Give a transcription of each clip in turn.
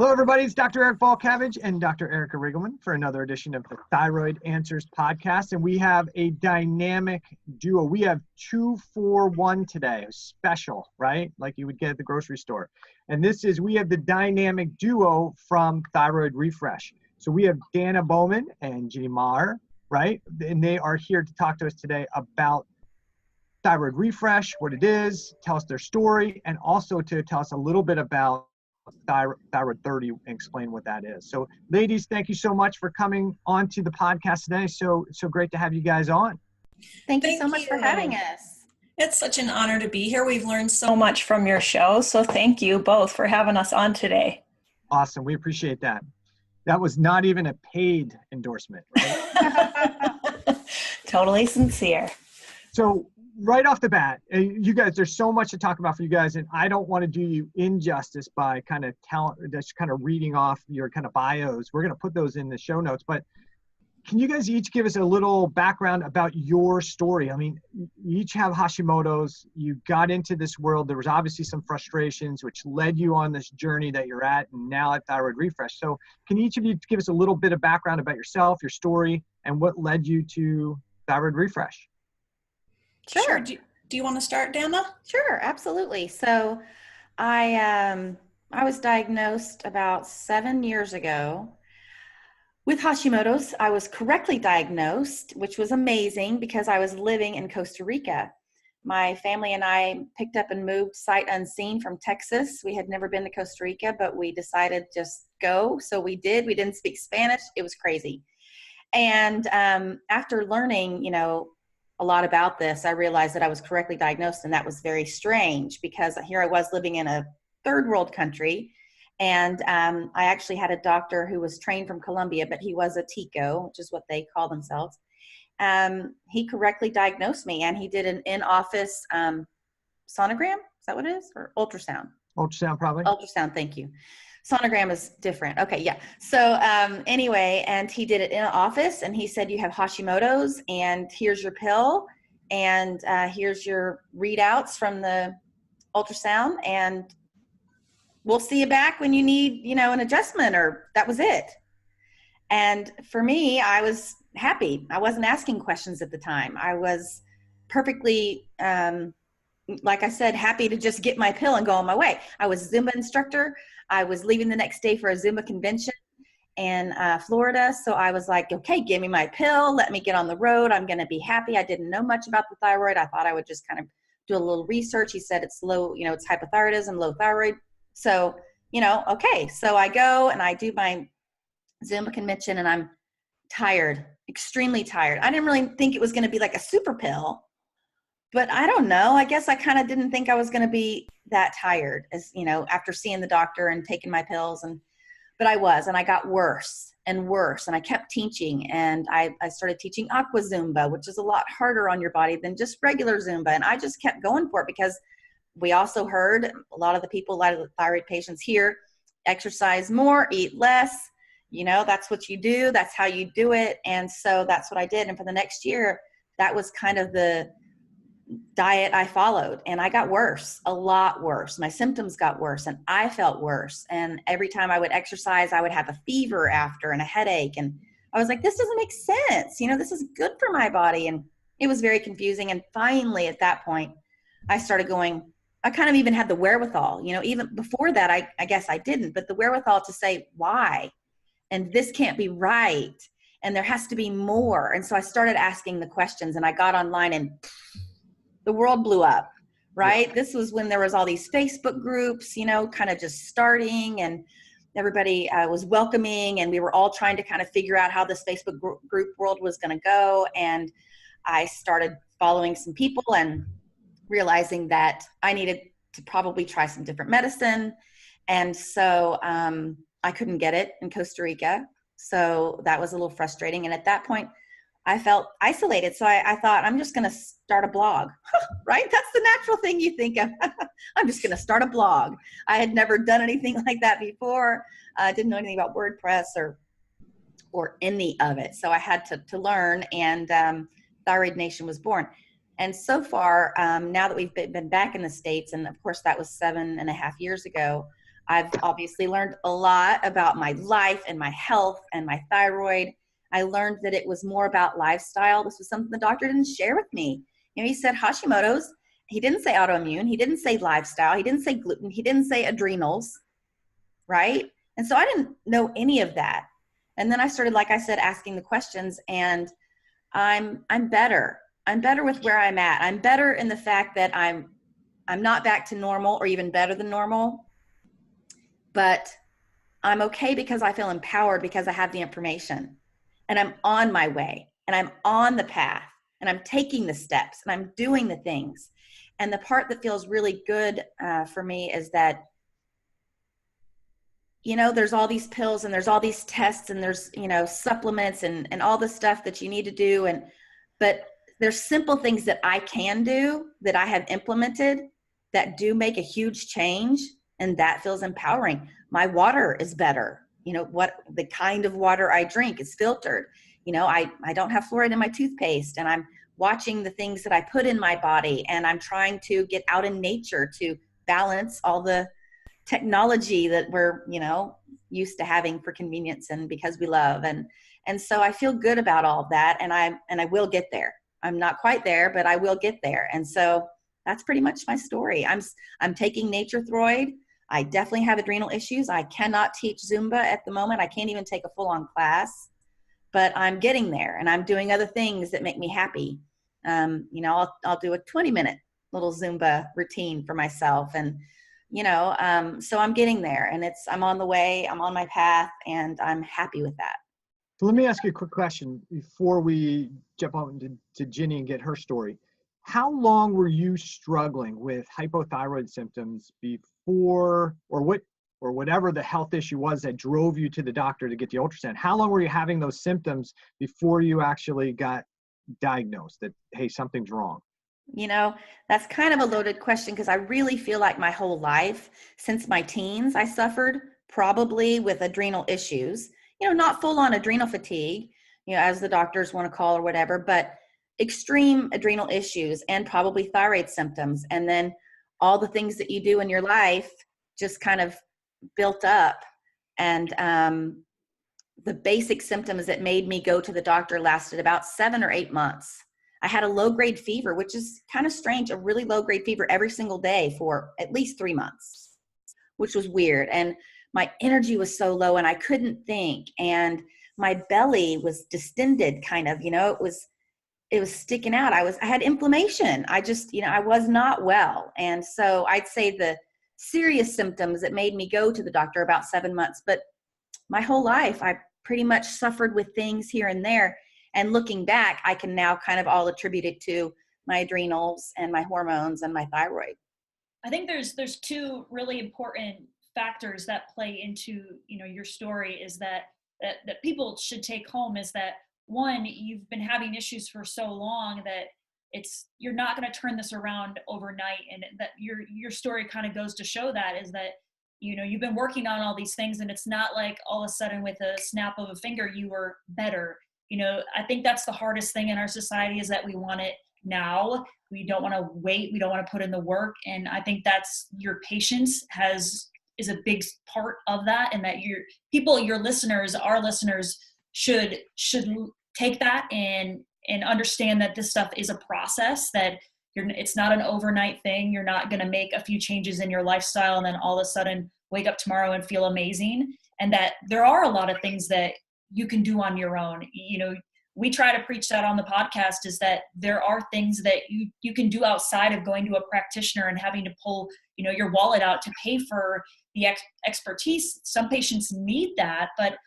Hello, everybody. It's Dr. Eric Balcavage and Dr. Erica Riggleman for another edition of the Thyroid Answers Podcast. And we have a dynamic duo. We have 2 for 1 today, a special, right? Like you would get at the grocery store. And we have the dynamic duo from Thyroid Refresh. So we have Dana Bowman and Ginny Maher, right? And they are here to talk to us today about Thyroid Refresh, what it is, tell us their story, and also to tell us a little bit about Thyroid 30 and explain what that is. So ladies, thank you so much for coming on to the podcast today. So great to have you guys on. Thank you so much for having us. It's such an honor to be here. We've learned so much from your show. So thank you both for having us on today. Awesome. We appreciate that. That was not even a paid endorsement, right? Totally sincere. So right off the bat, you guys, there's so much to talk about for you guys, and I don't want to do you injustice by just reading off your kind of bios. We're going to put those in the show notes, but can you guys each give us a little background about your story? I mean, you each have Hashimoto's. You got into this world. There was obviously some frustrations, which led you on this journey that you're at, and now at Thyroid Refresh. So can each of you give us a little bit of background about yourself, your story, and what led you to Thyroid Refresh? Sure. Do you want to start, Dana? Sure, absolutely. So I was diagnosed about 7 years ago with Hashimoto's. I was correctly diagnosed, which was amazing because I was living in Costa Rica. My family and I picked up and moved sight unseen from Texas. We had never been to Costa Rica, but we decided just go. So we did. We didn't speak Spanish. It was crazy. And after learning, a lot about this, I realized that I was correctly diagnosed, and that was very strange because here I was living in a third world country, and I actually had a doctor who was trained from Colombia, but he was a TICO, which is what they call themselves. He correctly diagnosed me, and he did an in-office sonogram. Is that what it is? Or ultrasound? Ultrasound, probably. Ultrasound, thank you. Sonogram is different. Okay, yeah. So anyway, and he did it in an office, and he said, you have Hashimoto's, and here's your pill, and here's your readouts from the ultrasound, and we'll see you back when you need, an adjustment, or that was it. And for me, I was happy. I wasn't asking questions at the time. I was perfectly, like I said, happy to just get my pill and go on my way. I was a Zumba instructor. I was leaving the next day for a Zumba convention in Florida. So I was like, okay, give me my pill. Let me get on the road. I'm going to be happy. I didn't know much about the thyroid. I thought I would just kind of do a little research. He said it's low, it's hypothyroidism, low thyroid. So, okay. So I go and I do my Zumba convention, and I'm tired, extremely tired. I didn't really think it was going to be like a super pill. But I don't know. I guess I kind of didn't think I was going to be that tired after seeing the doctor and taking my pills. But I was, and I got worse and worse. And I kept teaching, and I started teaching aqua Zumba, which is a lot harder on your body than just regular Zumba. And I just kept going for it because we also heard a lot of the thyroid patients here, exercise more, eat less. That's what you do. That's how you do it. And so that's what I did. And for the next year, that was kind of the diet I followed, and I got worse, a lot worse. My symptoms got worse, and I felt worse. And every time I would exercise, I would have a fever after and a headache. And I was like, this doesn't make sense. This is good for my body. And it was very confusing. And finally, at that point, I started going, I kind of even had the wherewithal, even before that, I guess I didn't, but the wherewithal to say, why? And this can't be right. And there has to be more. And so I started asking the questions, and I got online, and the world blew up, right? Yeah. This was when there was all these Facebook groups, kind of just starting, and everybody was welcoming, and we were all trying to kind of figure out how this Facebook group world was going to go. And I started following some people and realizing that I needed to probably try some different medicine. And so I couldn't get it in Costa Rica. So that was a little frustrating. And at that point, I felt isolated. So I thought, I'm just going to start a blog, right? That's the natural thing you think of. I'm just going to start a blog. I had never done anything like that before. I didn't know anything about WordPress or any of it. So I had to learn, and Thyroid Nation was born. And so far, now that we've been back in the States, and of course that was 7.5 years ago, I've obviously learned a lot about my life and my health and my thyroid. I learned that it was more about lifestyle. This was something the doctor didn't share with me. He said Hashimoto's. He didn't say autoimmune. He didn't say lifestyle. He didn't say gluten. He didn't say adrenals, right? And so I didn't know any of that. And then I started, like I said, asking the questions, and I'm better. I'm better with where I'm at. I'm better in the fact that I'm not back to normal or even better than normal, but I'm okay because I feel empowered because I have the information, and I'm on my way, and I'm on the path, and I'm taking the steps, and I'm doing the things. And the part that feels really good for me is that, there's all these pills and there's all these tests and there's, supplements and all the stuff that you need to do. But there's simple things that I can do that I have implemented that do make a huge change. And that feels empowering. My water is better. The kind of water I drink is filtered. I don't have fluoride in my toothpaste, and I'm watching the things that I put in my body, and I'm trying to get out in nature to balance all the technology that we're, used to having for convenience and because we love. And so I feel good about all of that. And I will get there. I'm not quite there, but I will get there. And so that's pretty much my story. I'm taking Nature Thyroid. I definitely have adrenal issues. I cannot teach Zumba at the moment. I can't even take a full-on class, but I'm getting there, and I'm doing other things that make me happy. I'll do a 20-minute little Zumba routine for myself. And, so I'm getting there, and I'm on the way, I'm on my path, and I'm happy with that. So let me ask you a quick question before we jump on to Ginny and get her story. How long were you struggling with hypothyroid symptoms before, or whatever the health issue was that drove you to the doctor to get the ultrasound? How long were you having those symptoms before you actually got diagnosed that, hey, something's wrong? That's kind of a loaded question, because I really feel like my whole life, since my teens, I suffered probably with adrenal issues, not full on adrenal fatigue, as the doctors want to call or whatever, but extreme adrenal issues and probably thyroid symptoms. And then all the things that you do in your life just kind of built up. And the basic symptoms that made me go to the doctor lasted about 7 or 8 months. I had a low-grade fever, which is kind of strange, a really low-grade fever every single day for at least 3 months, which was weird. And my energy was so low, and I couldn't think. And my belly was distended, kind of, it was sticking out. I had inflammation. I just, I was not well. And so I'd say the serious symptoms that made me go to the doctor about 7 months, but my whole life, I pretty much suffered with things here and there. And looking back, I can now kind of all attribute it to my adrenals and my hormones and my thyroid. I think there's two really important factors that play into, your story is that people should take home is that, one, you've been having issues for so long that you're not going to turn this around overnight. And that your story kind of goes to show that is that, you've been working on all these things, and it's not like all of a sudden with a snap of a finger, you were better. I think that's the hardest thing in our society is that we want it now. We don't want to wait. We don't want to put in the work. And I think that's your patience is a big part of that. And that your listeners, our listeners should take that and understand that this stuff is a process, that it's not an overnight thing. You're not going to make a few changes in your lifestyle and then all of a sudden wake up tomorrow and feel amazing. And that there are a lot of things that you can do on your own. We try to preach that on the podcast, is that there are things that you can do outside of going to a practitioner and having to pull, your wallet out to pay for the expertise. Some patients need that, but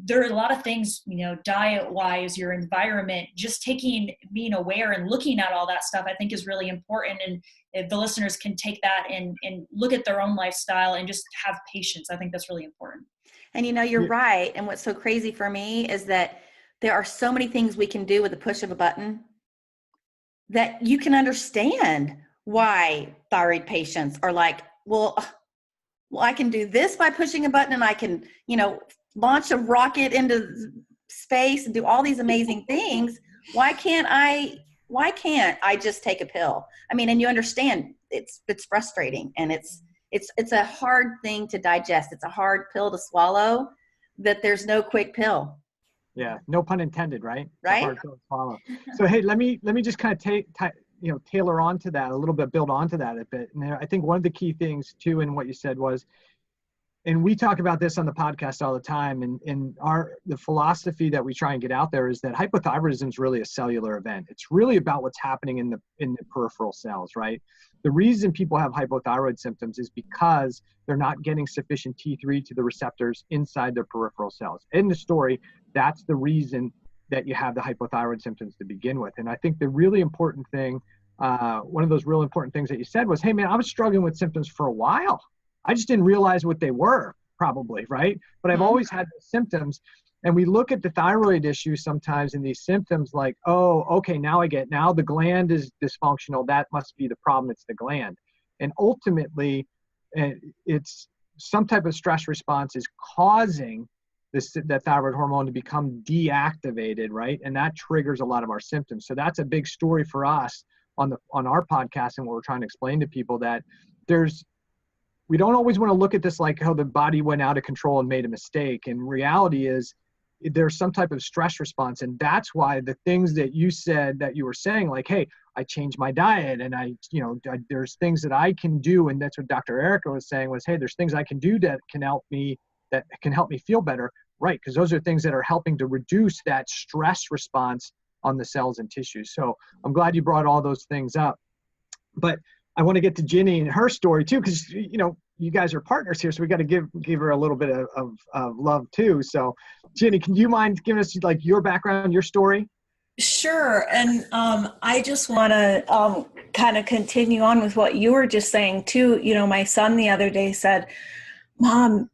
there are a lot of things, diet wise, your environment, just being aware and looking at all that stuff, I think is really important. And if the listeners can take that and look at their own lifestyle and just have patience, I think that's really important. And you're right. And what's so crazy for me is that there are so many things we can do with the push of a button that you can understand why thyroid patients are like, well, I can do this by pushing a button, and I can, launch a rocket into space and do all these amazing things. Why can't I just take a pill? I mean, and you understand it's frustrating, and it's It's a hard thing to digest. It's a hard pill to swallow, that there's no quick pill. Yeah, no pun intended, right? It's right? a hard pill to swallow. So hey, let me just kind of tailor onto that a little bit, build onto that a bit. And I think one of the key things too in what you said was, and we talk about this on the podcast all the time, and the philosophy that we try and get out there is that hypothyroidism is really a cellular event. It's really about what's happening in the peripheral cells, right? The reason people have hypothyroid symptoms is because they're not getting sufficient T3 to the receptors inside their peripheral cells. In the story, that's the reason that you have the hypothyroid symptoms to begin with. And I think the really important thing, one of those real important things that you said was, hey man, I was struggling with symptoms for a while. I just didn't realize what they were, probably, right? But I've always had the symptoms. And we look at the thyroid issue sometimes in these symptoms like, oh, okay, now the gland is dysfunctional. That must be the problem. It's the gland. And ultimately, it's some type of stress response is causing that thyroid hormone to become deactivated, right? And that triggers a lot of our symptoms. So that's a big story for us on our podcast, and what we're trying to explain to people, that we don't always want to look at this like how the body went out of control and made a mistake. And reality is there's some type of stress response. And that's why the things that you said, that you were saying, like, hey, I changed my diet, and there's things that I can do. And that's what Dr. Erica was saying was, hey, there's things I can do that can help me feel better. Right. Because those are things that are helping to reduce that stress response on the cells and tissues. So I'm glad you brought all those things up. But I want to get to Ginny and her story too, because you guys are partners here, so we got to give her a little bit of love too. So, Ginny, can you mind giving us like your background, your story? Sure, and I just want to kind of continue on with what you were just saying too. My son the other day said, Mom,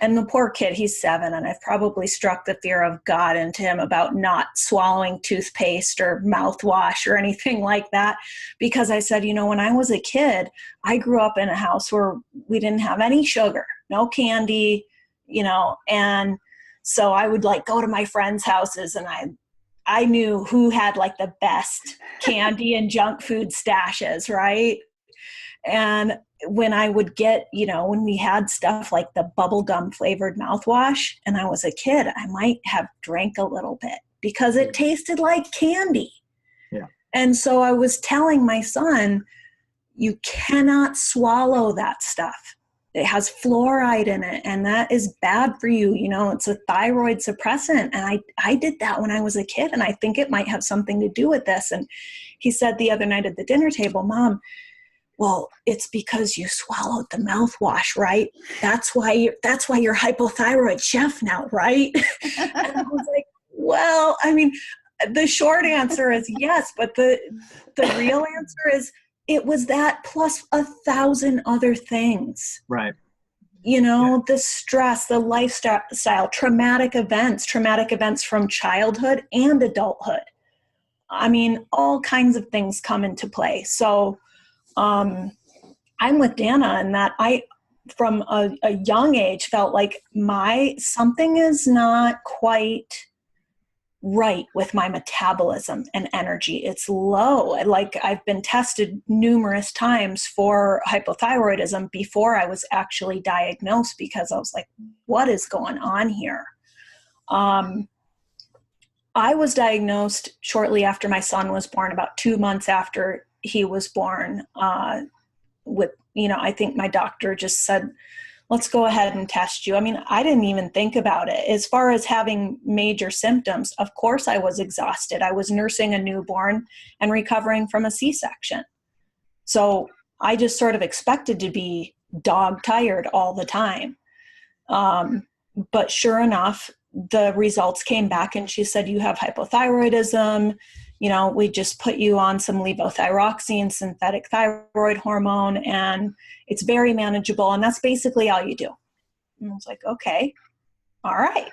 and the poor kid, he's 7, and I've probably struck the fear of God into him about not swallowing toothpaste or mouthwash or anything like that. Because I said, when I was a kid, I grew up in a house where we didn't have any sugar, no candy, and so I would like go to my friends' houses, and I knew who had like the best candy and junk food stashes, right? And when I would get, when we had stuff like the bubblegum flavored mouthwash and I was a kid, I might have drank a little bit because it tasted like candy. Yeah. And so I was telling my son, you cannot swallow that stuff. It has fluoride in it, and that is bad for you. It's a thyroid suppressant. And I did that when I was a kid, and I think it might have something to do with this. And he said the other night at the dinner table, Mom, well, it's because you swallowed the mouthwash, right? That's why you're hypothyroid chef now, right? And I was like, well, I mean, the short answer is yes, but the real answer is it was that plus 1,000 other things. Right. The stress, the lifestyle, traumatic events from childhood and adulthood. I mean, all kinds of things come into play. So, I'm with Dana in that I, from a young age, felt like something is not quite right with my metabolism and energy. It's low. I've been tested numerous times for hypothyroidism before I was actually diagnosed, because I was like, what is going on here? I was diagnosed shortly after my son was born, about 2 months after he was born, I think my doctor just said, let's go ahead and test you. I mean, I didn't even think about it. As far as having major symptoms, of course I was exhausted. I was nursing a newborn and recovering from a C-section. So I just sort of expected to be dog tired all the time. But sure enough, the results came back and she said, you have hypothyroidism. We just put you on some levothyroxine, synthetic thyroid hormone, and it's very manageable. And that's basically all you do. And I was like, okay, all right.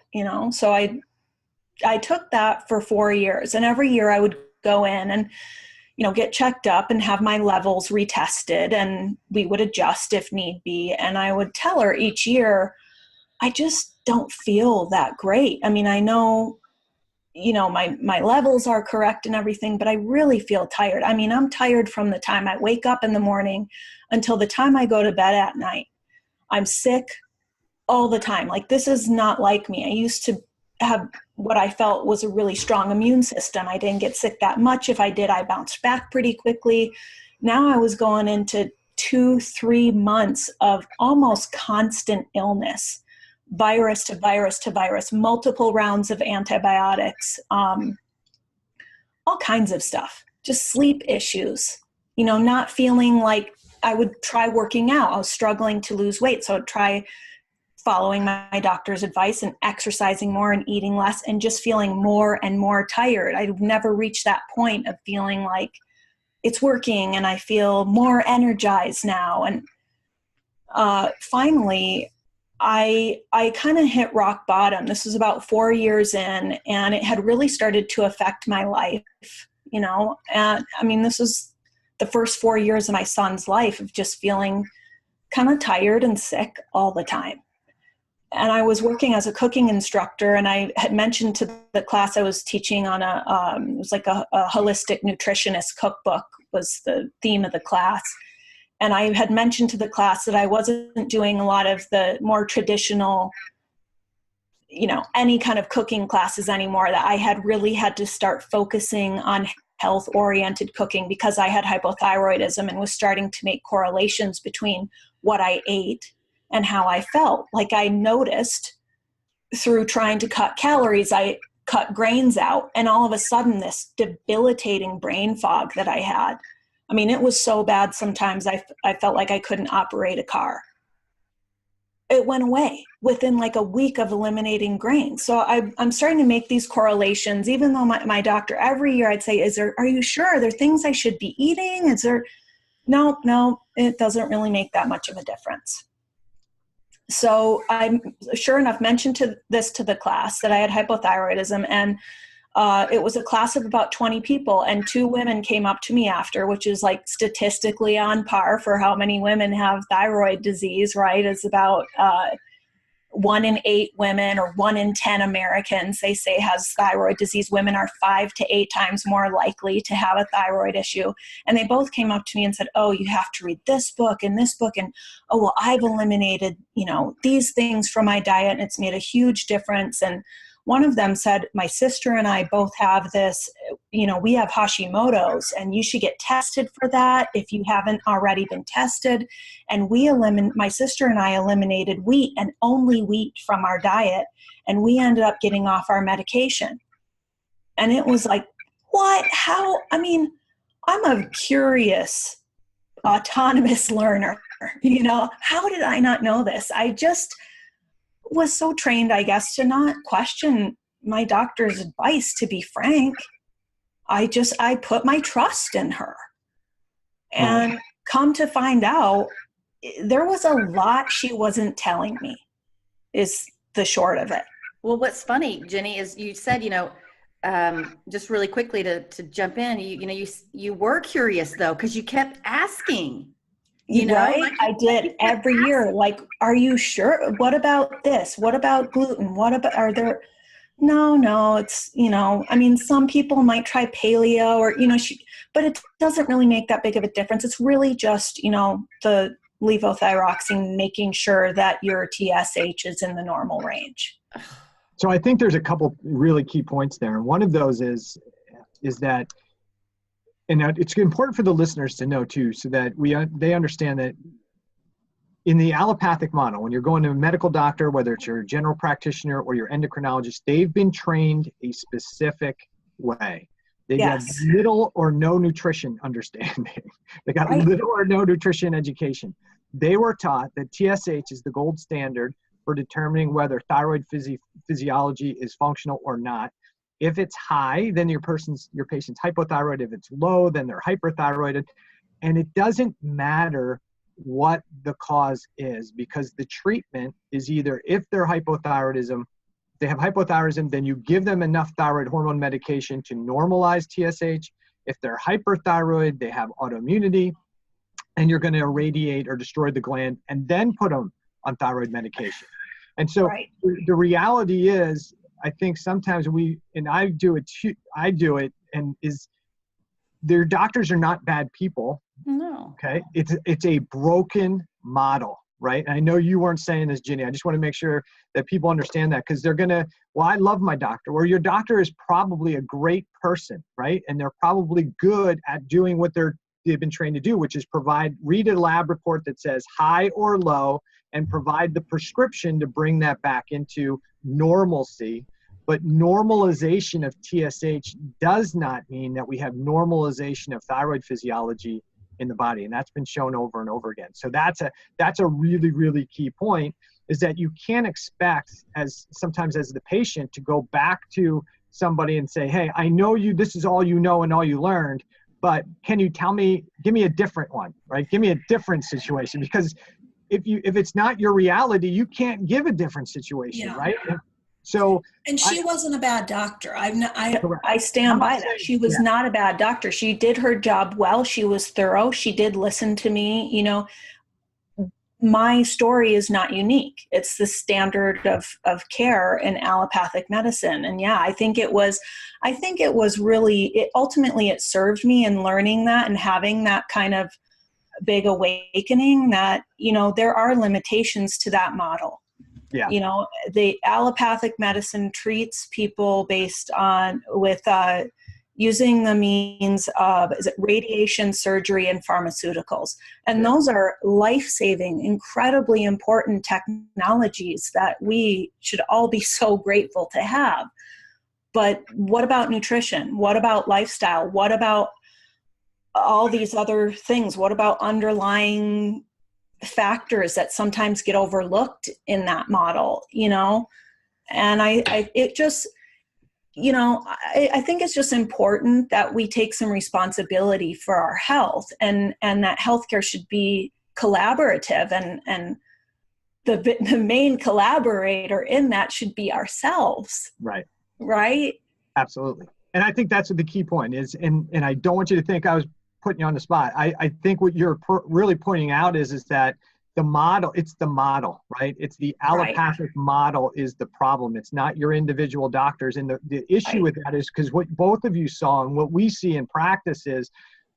So I took that for 4 years, and every year I would go in and, get checked up and have my levels retested, and we would adjust if need be. And I would tell her each year, I just don't feel that great. I mean, I know, my levels are correct and everything, but I really feel tired. I mean, I'm tired from the time I wake up in the morning until the time I go to bed at night. I'm sick all the time. Like, this is not like me. I used to have what I felt was a really strong immune system. I didn't get sick that much. If I did, I bounced back pretty quickly. Now I was going into 2-3 months of almost constant illness, virus to virus to virus, multiple rounds of antibiotics, all kinds of stuff, just sleep issues, not feeling like I would try working out. I was struggling to lose weight. So I'd try following my doctor's advice and exercising more and eating less and just feeling more and more tired. I'd never reached that point of feeling like it's working and I feel more energized now. And finally, I kind of hit rock bottom. This was about 4 years in, and it had really started to affect my life, and I mean, this was the first 4 years of my son's life of just feeling kind of tired and sick all the time. And I was working as a cooking instructor, and I had mentioned to the class I was teaching on it was like a holistic nutritionist cookbook was the theme of the class. And I had mentioned to the class that I wasn't doing a lot of the more traditional, any kind of cooking classes anymore, that I had really had to start focusing on health-oriented cooking because I had hypothyroidism and was starting to make correlations between what I ate and how I felt. Like, I noticed through trying to cut calories, I cut grains out, and all of a sudden this debilitating brain fog that I had, I mean, it was so bad sometimes I felt like I couldn't operate a car. It went away within like a week of eliminating grains. So I'm starting to make these correlations, even though my doctor every year I'd say, are you sure? Are there things I should be eating? No, it doesn't really make that much of a difference. So I, sure enough, mentioned this to the class that I had hypothyroidism, and it was a class of about 20 people, and 2 women came up to me after, which is like statistically on par for how many women have thyroid disease, right? It's about 1 in 8 women, or 1 in 10 Americans, they say, has thyroid disease. Women are 5 to 8 times more likely to have a thyroid issue. And they both came up to me and said, oh, you have to read this book and this book. And, oh, well, I've eliminated, these things from my diet, and it's made a huge difference. And one of them said, my sister and I both have this, we have Hashimoto's, and you should get tested for that if you haven't already been tested. And my sister and I eliminated wheat, and only wheat, from our diet. And we ended up getting off our medication. And it was like, what? How? I mean, I'm a curious, autonomous learner. How did I not know this? I just was so trained, I guess, to not question my doctor's advice, to be frank. I put my trust in her. And come to find out, there was a lot she wasn't telling me, is the short of it. Well, what's funny, Ginny, is you said, just really quickly to jump in, you were curious though, because you kept asking. Right? Like, I did every year. Like, are you sure? What about this? What about gluten? No, it's, I mean, some people might try paleo or, but it doesn't really make that big of a difference. It's really just, the levothyroxine, making sure that your TSH is in the normal range. So I think there's a couple really key points there. And one of those is that, and it's important for the listeners to know too, so that they understand that in the allopathic model, when you're going to a medical doctor, whether it's your general practitioner or your endocrinologist, they've been trained a specific way. They got little or no nutrition understanding. They got little or no nutrition education. They were taught that TSH is the gold standard for determining whether thyroid physiology is functional or not. If it's high, then your patient's hypothyroid. If it's low, then they're hyperthyroided. And it doesn't matter what the cause is, because the treatment is either, if they're hypothyroidism, they have hypothyroidism, then you give them enough thyroid hormone medication to normalize TSH. If they're hyperthyroid, they have autoimmunity, and you're going to irradiate or destroy the gland and then put them on thyroid medication. And so the reality is, I think sometimes I do it, and their doctors are not bad people. No. Okay. It's a broken model, right? And I know you weren't saying this, Ginny. I just want to make sure that people understand that, because they're going to, well, I love my doctor. Well, your doctor is probably a great person, right? And they're probably good at doing what they've been trained to do, which is read a lab report that says high or low and provide the prescription to bring that back into normalcy. But normalization of TSH does not mean that we have normalization of thyroid physiology in the body. And that's been shown over and over again. So that's a really, really key point, is that you can't expect sometimes as the patient to go back to somebody and say, hey, I know this is all you know and all you learned, but can you give me a different one, right? Give me a different situation, because if it's not your reality, you can't give a different situation, right? So, and she wasn't a bad doctor. I stand by that. She was not a bad doctor. She did her job well. She was thorough. She did listen to me. You know, my story is not unique. It's the standard of care in allopathic medicine. And I think it was really, ultimately it served me in learning that and having that kind of big awakening that, you know, there are limitations to that model. Yeah. You know, the allopathic medicine treats people with using the means of radiation, surgery, and pharmaceuticals. And those are life-saving, incredibly important technologies that we should all be so grateful to have. But what about nutrition? What about lifestyle? What about all these other things? What about underlying factors that sometimes get overlooked in that model, you know? And I think it's just important that we take some responsibility for our health, and that healthcare should be collaborative, and the main collaborator in that should be ourselves. Right. Absolutely. And I think that's what the key point is. And I don't want you to think I was putting you on the spot. I think what you're really pointing out is that it's the model, right? It's the allopathic model is the problem. It's not your individual doctors. And the issue with that is because what both of you saw and what we see in practice is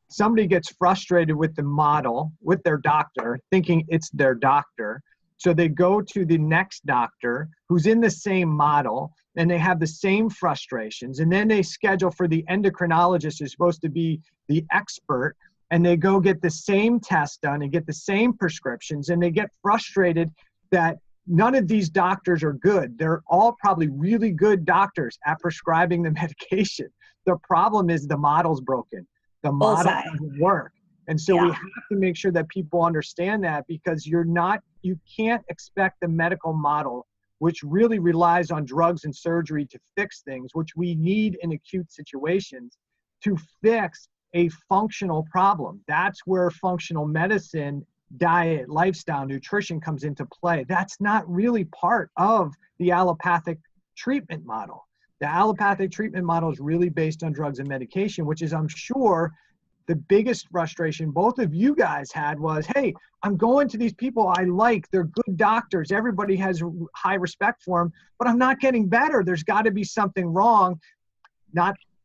somebody gets frustrated with the model, with their doctor, thinking it's their doctor. So they go to the next doctor who's in the same model, and they have the same frustrations. And then they schedule for the endocrinologist who's supposed to be the expert, and they go get the same test done and get the same prescriptions, and they get frustrated that none of these doctors are good. They're all probably really good doctors at prescribing the medication. The problem is the model's broken. The model doesn't work. And so we have to make sure that people understand that, because you can't expect the medical model, which really relies on drugs and surgery to fix things, which we need in acute situations, to fix a functional problem. That's where functional medicine, diet, lifestyle, nutrition comes into play. That's not really part of the allopathic treatment model. The allopathic treatment model is really based on drugs and medication, which is, I'm sure, the biggest frustration both of you guys had was, hey, I'm going to these people I like. They're good doctors. Everybody has high respect for them, but I'm not getting better. There's got to be something wrong.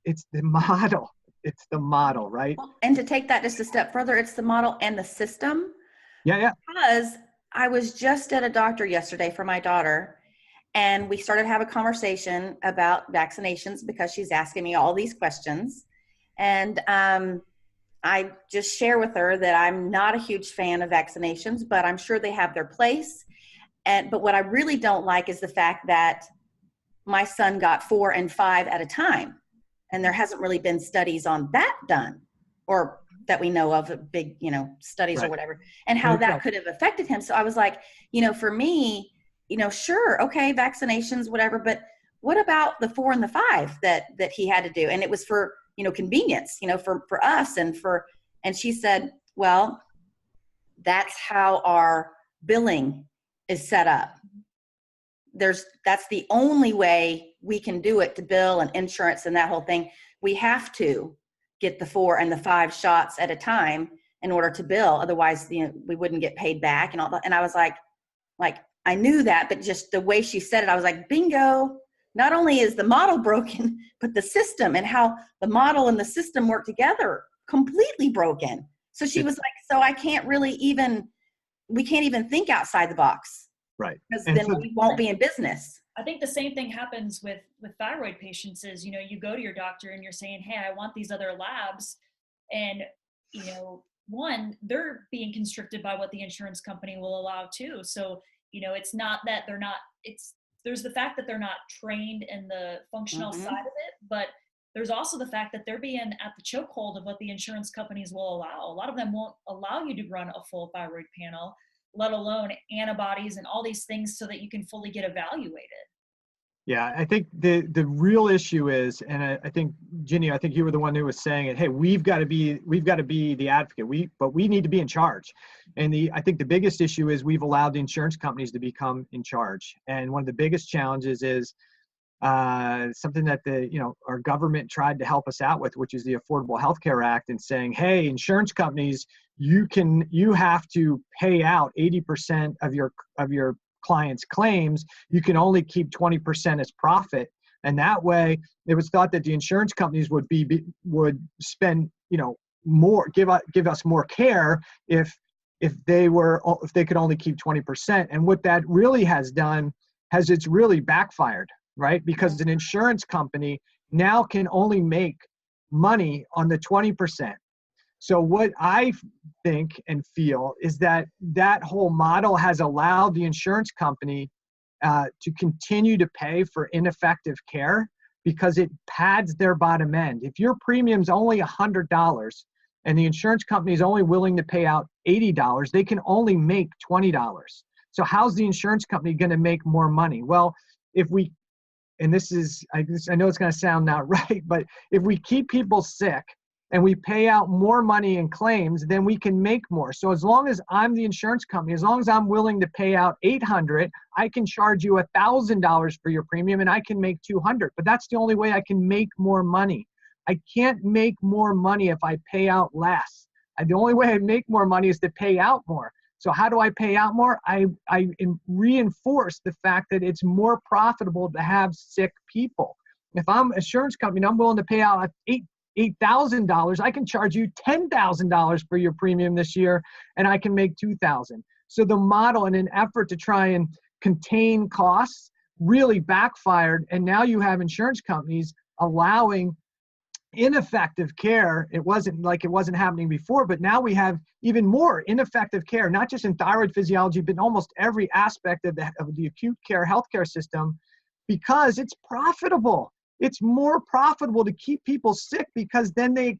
It's the model. It's the model, right? And to take that just a step further, it's the model and the system. Yeah. Because I was just at a doctor yesterday for my daughter, and we started to have a conversation about vaccinations because she's asking me all these questions. And I just share with her that I'm not a huge fan of vaccinations, but I'm sure they have their place. But what I really don't like is the fact that my son got 4 and 5 at a time. And there hasn't really been studies on that done, or that we know of, big, studies or whatever, and how that could have affected him. So I was like, for me, sure, okay, vaccinations, whatever, but what about the 4 and the 5 that he had to do? And it was for, convenience, for us and she said, well, that's how our billing is set up. That's the only way we can do it, to bill and insurance and that whole thing. We have to get the 4 and the 5 shots at a time in order to bill. Otherwise, we wouldn't get paid back and all that. And I was like, I knew that, but just the way she said it, I was like, bingo. Not only is the model broken, but the system and how the model and the system work together, completely broken. So she was like, so I can't really even, we can't even think outside the box. Right. Because then we won't be in business. I think the same thing happens with thyroid patients is, you go to your doctor and you're saying, hey, I want these other labs. And, one, they're being constricted by what the insurance company will allow too. So, it's not that there's the fact that they're not trained in the functional side of it, but there's also the fact that they're being at the chokehold of what the insurance companies will allow. A lot of them won't allow you to run a full thyroid panel, let alone antibodies and all these things so that you can fully get evaluated. Yeah, I think the real issue is, and I think Ginny, I think you were the one who was saying it. Hey, we've got to be the advocate. But we need to be in charge. And I think the biggest issue is we've allowed the insurance companies to become in charge. And one of the biggest challenges is something that our government tried to help us out with, which is the Affordable Health Care Act, and saying, hey, insurance companies, you have to pay out 80% of your clients' claims. You can only keep 20% as profit. And that way it was thought that the insurance companies would spend, more, give us more care if they could only keep 20%. And what that really has done it's really backfired, right? Because an insurance company now can only make money on the 20%. So what I think and feel is that whole model has allowed the insurance company to continue to pay for ineffective care because it pads their bottom end. If your premium's only $100 and the insurance company is only willing to pay out $80, they can only make $20. So how's the insurance company going to make more money? Well, and this is, I know it's going to sound not right, but if we keep people sick and we pay out more money in claims, then we can make more. So as long as I'm the insurance company, as long as I'm willing to pay out $800, I can charge you $1,000 for your premium and I can make $200. But that's the only way I can make more money. I can't make more money if I pay out less. The only way I make more money is to pay out more. So how do I pay out more? I reinforce the fact that it's more profitable to have sick people. If I'm an insurance company and I'm willing to pay out $8,000, I can charge you $10,000 for your premium this year, and I can make $2,000. So the model, in an effort to try and contain costs, really backfired, and now you have insurance companies allowing ineffective care. It wasn't happening before, but now we have even more ineffective care, not just in thyroid physiology, but in almost every aspect of the acute care healthcare system, because it's profitable. It's more profitable to keep people sick because then they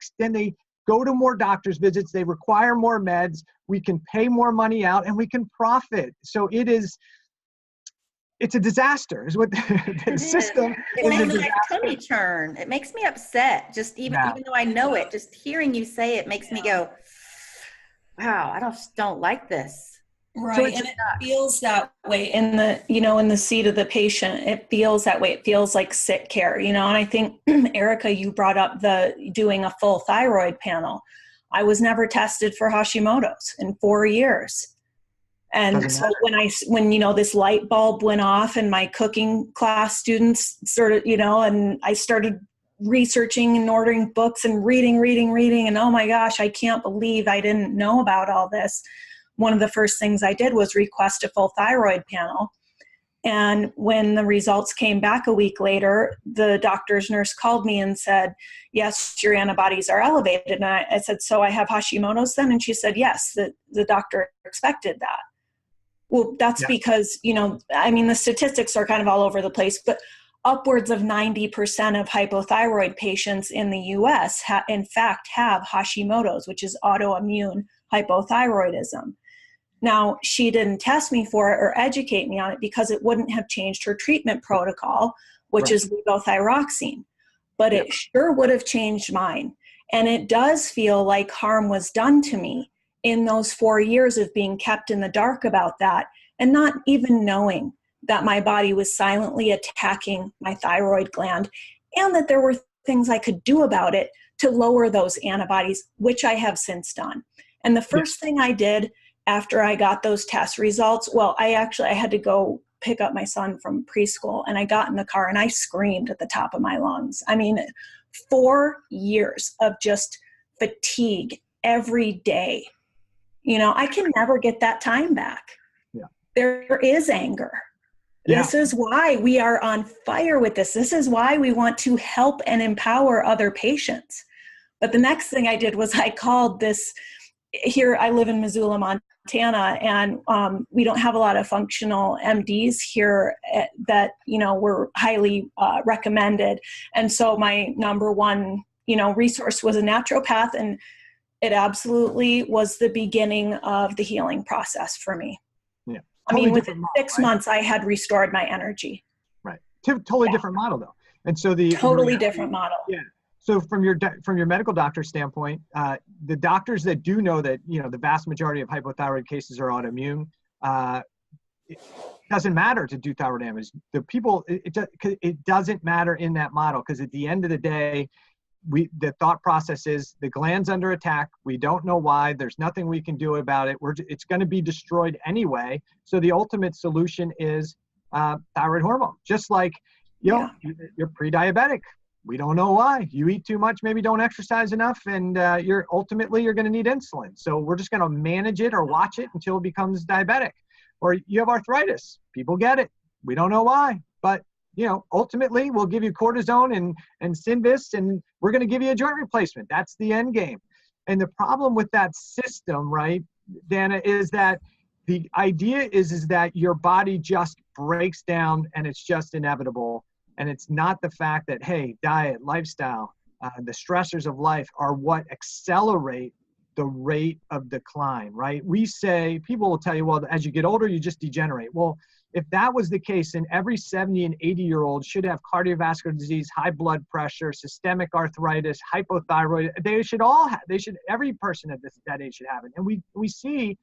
go to more doctor's visits, they require more meds, we can pay more money out, and we can profit. So it's a disaster, is what the system is. It makes my tummy churn. It makes me upset. Just even though I know it, just hearing you say it makes me go, wow, I don't like this. Right. So and it feels that way in the seat of the patient. It feels that way. It feels like sick care, and I think, Erica, you brought up doing a full thyroid panel. I was never tested for Hashimoto's in 4 years. And so when this light bulb went off and my cooking class students started, and I started researching and ordering books and reading. And oh my gosh, I can't believe I didn't know about all this. One of the first things I did was request a full thyroid panel. And when the results came back a week later, the doctor's nurse called me and said, yes, your antibodies are elevated. And I said, so I have Hashimoto's then? And she said, yes, the doctor expected that. Well, that's because, the statistics are kind of all over the place, but upwards of 90% of hypothyroid patients in the U.S. in fact have Hashimoto's, which is autoimmune hypothyroidism. Now, she didn't test me for it or educate me on it because it wouldn't have changed her treatment protocol, which is levothyroxine. But it sure would have changed mine. And it does feel like harm was done to me in those 4 years of being kept in the dark about that and not even knowing that my body was silently attacking my thyroid gland and that there were things I could do about it to lower those antibodies, which I have since done. And the first thing I did after I got those test results, I had to go pick up my son from preschool, and I got in the car and I screamed at the top of my lungs. 4 years of just fatigue every day. You know, I can never get that time back. Yeah. There is anger. Yeah. This is why we are on fire with this. This is why we want to help and empower other patients. But the next thing I did was I called this, here I live in Missoula, Montana, and we don't have a lot of functional MDs here that, you know, were highly recommended. And so my number one, you know, resource was a naturopath, and it absolutely was the beginning of the healing process for me. Yeah. I mean, within 6 months, I had restored my energy. Right. Totally different model though. And so totally different model. Yeah. So from your medical doctor standpoint, the doctors that do know that, you know, the vast majority of hypothyroid cases are autoimmune, it doesn't matter to do thyroid damage. The people, it doesn't matter in that model, because at the end of the day, the thought process is the gland's under attack. We don't know why. There's nothing we can do about it. It's going to be destroyed anyway. So the ultimate solution is thyroid hormone. Just like, you know, you're pre-diabetic. We don't know why. You eat too much, maybe don't exercise enough, and you're going to need insulin. So we're just going to manage it or watch it until it becomes diabetic. Or you have arthritis. People get it. We don't know why, but you know, ultimately we'll give you cortisone and Synvis, and we're going to give you a joint replacement. That's the end game. And the problem with that system, right, Dana, is that the idea is that your body just breaks down and it's just inevitable. And it's not the fact that, hey, diet, lifestyle, the stressors of life are what accelerate the rate of decline, right? We say, people will tell you, well, as you get older, you just degenerate. Well, if that was the case, then every 70 and 80-year-old should have cardiovascular disease, high blood pressure, systemic arthritis, hypothyroid. Every person at that age should have it. And we see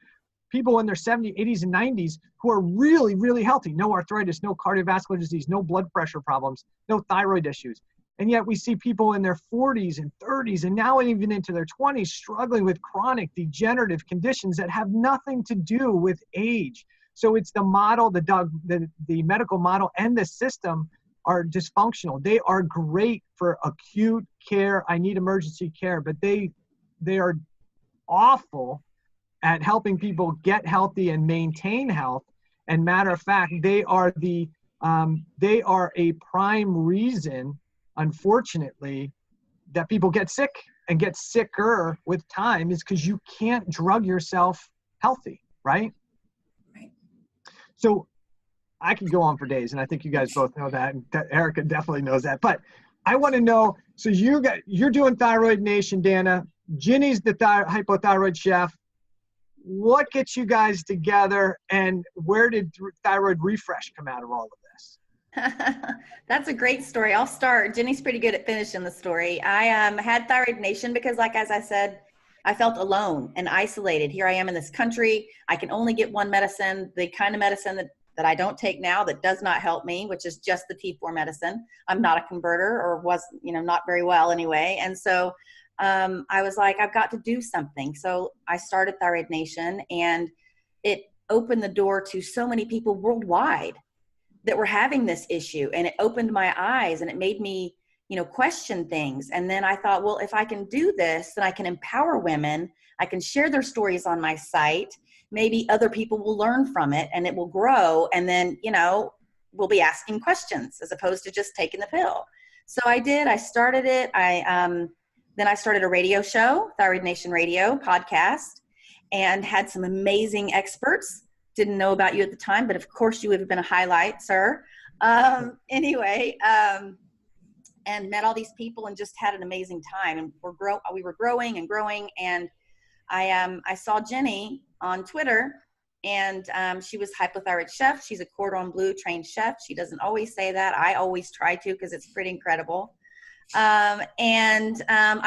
people in their 70s, 80s, and 90s who are really, really healthy. No arthritis, no cardiovascular disease, no blood pressure problems, no thyroid issues. And yet we see people in their 40s and 30s and now even into their 20s struggling with chronic degenerative conditions that have nothing to do with age. So it's the model, the medical model and the system are dysfunctional. They are great for acute care. I need emergency care, but they are awful at helping people get healthy and maintain health. And matter of fact, they are a prime reason, unfortunately, that people get sick and get sicker with time, is because you can't drug yourself healthy, right? Right. So I could go on for days, and I think you guys both know that, and Erica definitely knows that. But I want to know, so you're doing Thyroid Nation, Dana. Ginnys, the hypothyroid chef. What gets you guys together, and where did Thyroid Refresh come out of all of this? That's a great story. I'll start. Jenny's pretty good at finishing the story. I had Thyroid Nation because, like, as I said, I felt alone and isolated. Here I am in this country. I can only get one medicine, the kind of medicine that I don't take now that does not help me, which is just the T4 medicine. I'm not a converter, or was, not very well anyway. And so I was like, I've got to do something. So I started Thyroid Nation, and it opened the door to so many people worldwide that were having this issue. And it opened my eyes, and it made me, question things. And then I thought, well, if I can do this, then I can empower women. I can share their stories on my site. Maybe other people will learn from it, and it will grow. And then, we'll be asking questions as opposed to just taking the pill. So I did. I started it. Then I started a radio show, Thyroid Nation Radio podcast, and had some amazing experts. Didn't know about you at the time, but of course you would have been a highlight, sir. And met all these people and just had an amazing time. And we were growing and growing. And I saw Jenny on Twitter, and she was hypothyroid chef. She's a cordon bleu trained chef. She doesn't always say that. I always try to, because it's pretty incredible. I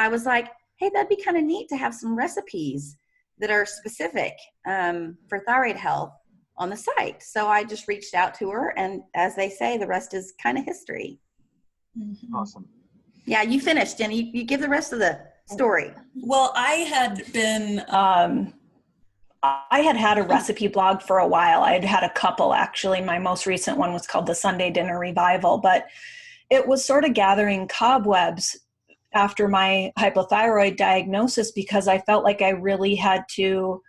was like, hey, that'd be kind of neat to have some recipes that are specific for thyroid health on the site. So I just reached out to her, and as they say, the rest is kind of history. Mm-hmm. Awesome. Yeah, you finished, Jenny. You give the rest of the story. Well, I had been, I had a recipe blog for a while. I'd had a couple, actually. My most recent one was called the Sunday Dinner Revival, but it was sort of gathering cobwebs after my hypothyroid diagnosis because I felt like I really had to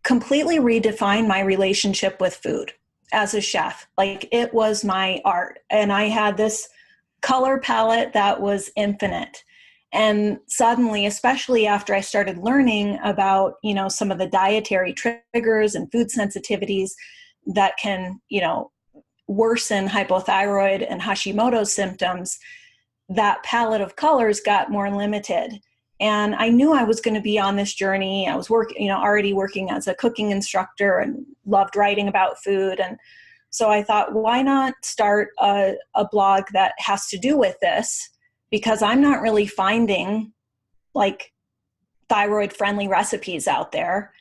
completely redefine my relationship with food as a chef. Like, it was my art, and I had this color palette that was infinite. And suddenly, especially after I started learning about, some of the dietary triggers and food sensitivities that can, worsen hypothyroid and Hashimoto symptoms, that palette of colors got more limited. And I knew I was going to be on this journey. I was already working as a cooking instructor and loved writing about food. And so I thought, why not start a blog that has to do with this? Because I'm not really finding like thyroid friendly recipes out there.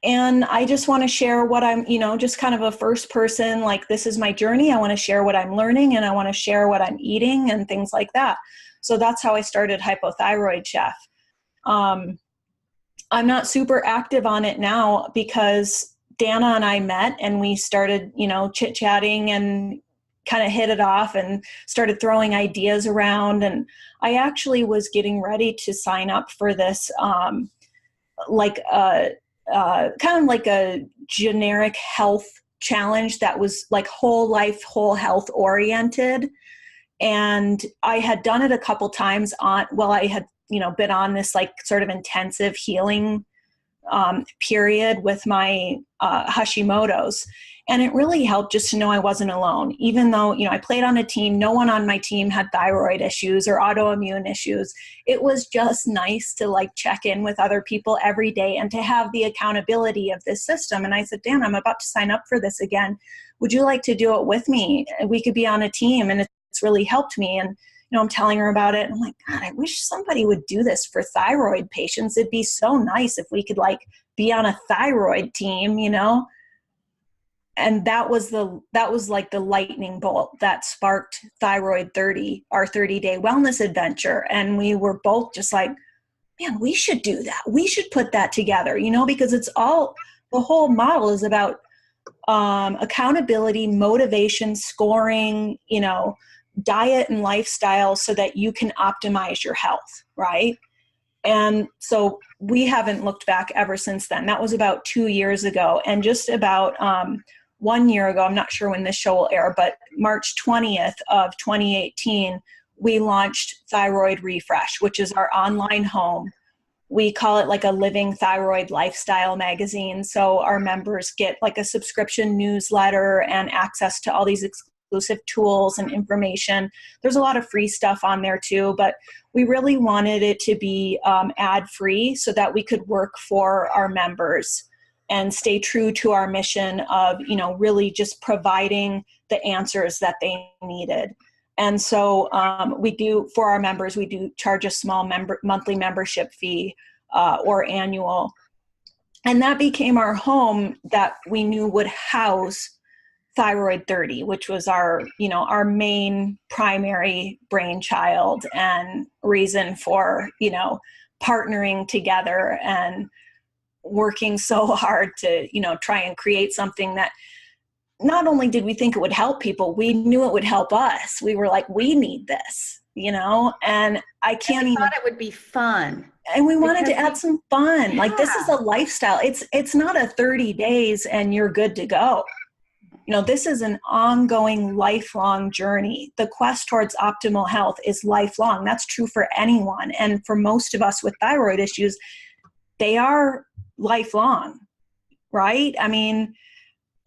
And I just want to share what I'm, just kind of a first person, like, this is my journey. I want to share what I'm learning, and I want to share what I'm eating and things like that. So that's how I started Hypothyroid Chef. I'm not super active on it now because Dana and I met and we started, chit-chatting and kind of hit it off and started throwing ideas around. And I actually was getting ready to sign up for this, kind of like a generic health challenge that was like whole life, whole health oriented. And I had done it a couple times I had, been on this like sort of intensive healing period with my Hashimoto's. And it really helped just to know I wasn't alone. Even though, I played on a team, no one on my team had thyroid issues or autoimmune issues. It was just nice to like check in with other people every day and to have the accountability of this system. And I said, Dan, I'm about to sign up for this again. Would you like to do it with me? We could be on a team, and it's really helped me. And I'm telling her about it. And I'm like, God, I wish somebody would do this for thyroid patients. It'd be so nice if we could like be on a thyroid team, And that was like the lightning bolt that sparked Thyroid 30, our 30-day wellness adventure. And we were both just like, man, we should do that. We should put that together, because the whole model is about accountability, motivation, scoring, diet and lifestyle so that you can optimize your health, right? And so we haven't looked back ever since then. That was about 2 years ago. And just about 1 year ago, I'm not sure when this show will air, but March 20th of 2018, we launched Thyroid Refresh, which is our online home. We call it like a living thyroid lifestyle magazine. So our members get like a subscription newsletter and access to all these exclusive tools and information. There's a lot of free stuff on there too, but we really wanted it to be ad-free so that we could work for our members and stay true to our mission of, really just providing the answers that they needed. And so we do, for our members, we do charge a small monthly membership fee or annual. And that became our home that we knew would house Thyroid 30, which was our main primary brainchild and reason for, partnering together and working so hard to, try and create something that not only did we think it would help people, we knew it would help us. We were like, we need this, and I can't even. Thought it would be fun. And we wanted to add some fun. Yeah. Like, this is a lifestyle. It's not a 30 days and you're good to go. This is an ongoing, lifelong journey. The quest towards optimal health is lifelong. That's true for anyone. And for most of us with thyroid issues, they are lifelong, right? I mean,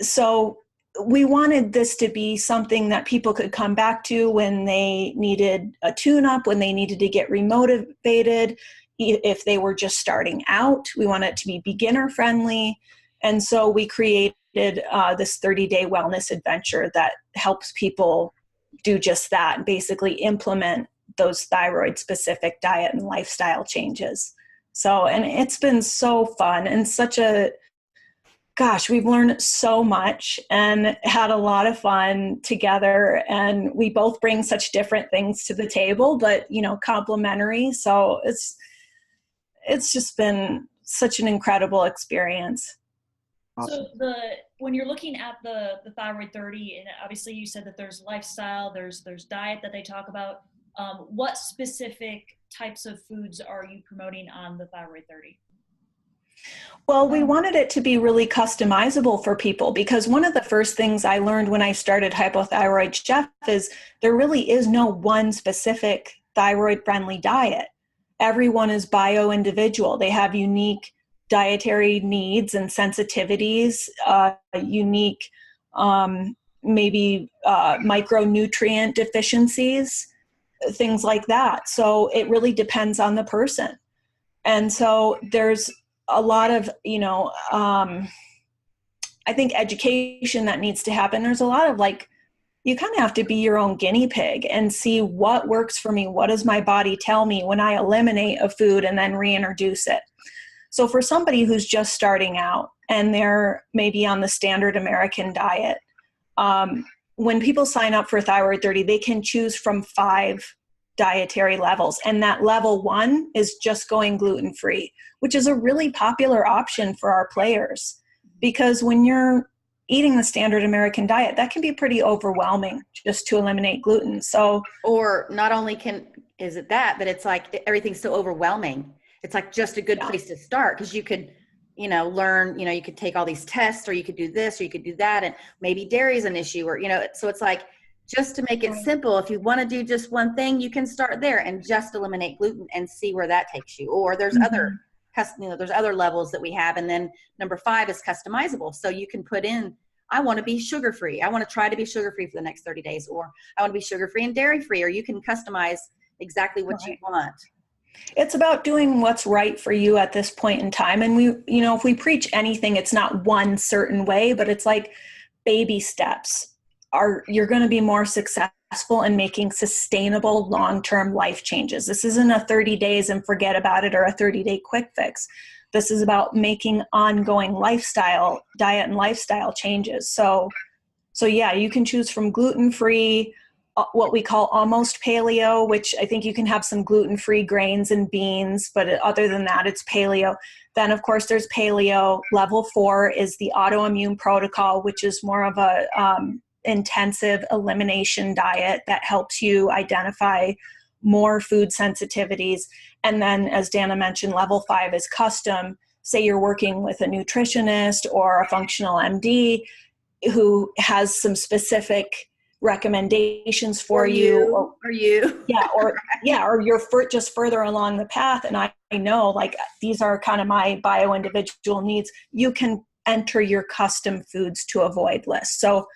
so we wanted this to be something that people could come back to when they needed a tune-up, when they needed to get remotivated, if they were just starting out. We want it to be beginner-friendly. And so we created this 30-day wellness adventure that helps people do just that and basically implement those thyroid-specific diet and lifestyle changes. So, and it's been so fun and we've learned so much and had a lot of fun together. And we both bring such different things to the table, but, complementary. So it's just been such an incredible experience. Awesome. So when you're looking at the Thyroid 30, and obviously you said that there's lifestyle, there's diet that they talk about. What specific types of foods are you promoting on the Thyroid 30? Well, we wanted it to be really customizable for people, because one of the first things I learned when I started Hypothyroid Chef is there really is no one specific thyroid-friendly diet. Everyone is bio-individual. They have unique dietary needs and sensitivities, unique maybe micronutrient deficiencies, things like that. So it really depends on the person. And so there's a lot of, I think education that needs to happen. There's a lot of you kind of have to be your own guinea pig and see what works for me. What does my body tell me when I eliminate a food and then reintroduce it? So for somebody who's just starting out and they're maybe on the standard American diet, when people sign up for Thyroid 30, they can choose from 5 dietary levels. And that level 1 is just going gluten-free, which is a really popular option for our players, because when you're eating the standard American diet, that can be pretty overwhelming just to eliminate gluten. So, or not only is it that, but it's like everything's so overwhelming. It's like just a good place to start, because you could, learn, you could take all these tests, or you could do this, or you could do that. And maybe dairy is an issue, or, so it's like, just to make it simple, if you want to do just one thing, you can start there and just eliminate gluten and see where that takes you. Or there's there's other levels that we have. And then number 5 is customizable. So you can put in, I want to be sugar-free. I want to try to be sugar-free for the next 30 days, or I want to be sugar-free and dairy-free, or you can customize exactly what you want. It's about doing what's right for you at this point in time. And we, if we preach anything, it's not one certain way, but it's like baby steps. You're going to be more successful in making sustainable long-term life changes. This isn't a 30 days and forget about it, or a 30-day quick fix. This is about making ongoing diet and lifestyle changes. So yeah, you can choose from gluten-free, what we call almost paleo, which I think you can have some gluten-free grains and beans, but other than that, it's paleo. Then, of course, there's paleo. Level 4 is the autoimmune protocol, which is more of a intensive elimination diet that helps you identify more food sensitivities. And then, as Dana mentioned, level 5 is custom. Say you're working with a nutritionist or a functional MD who has some specific recommendations for you. Or you're just further along the path. And I know these are kind of my bio-individual needs. You can enter your custom foods to avoid list. So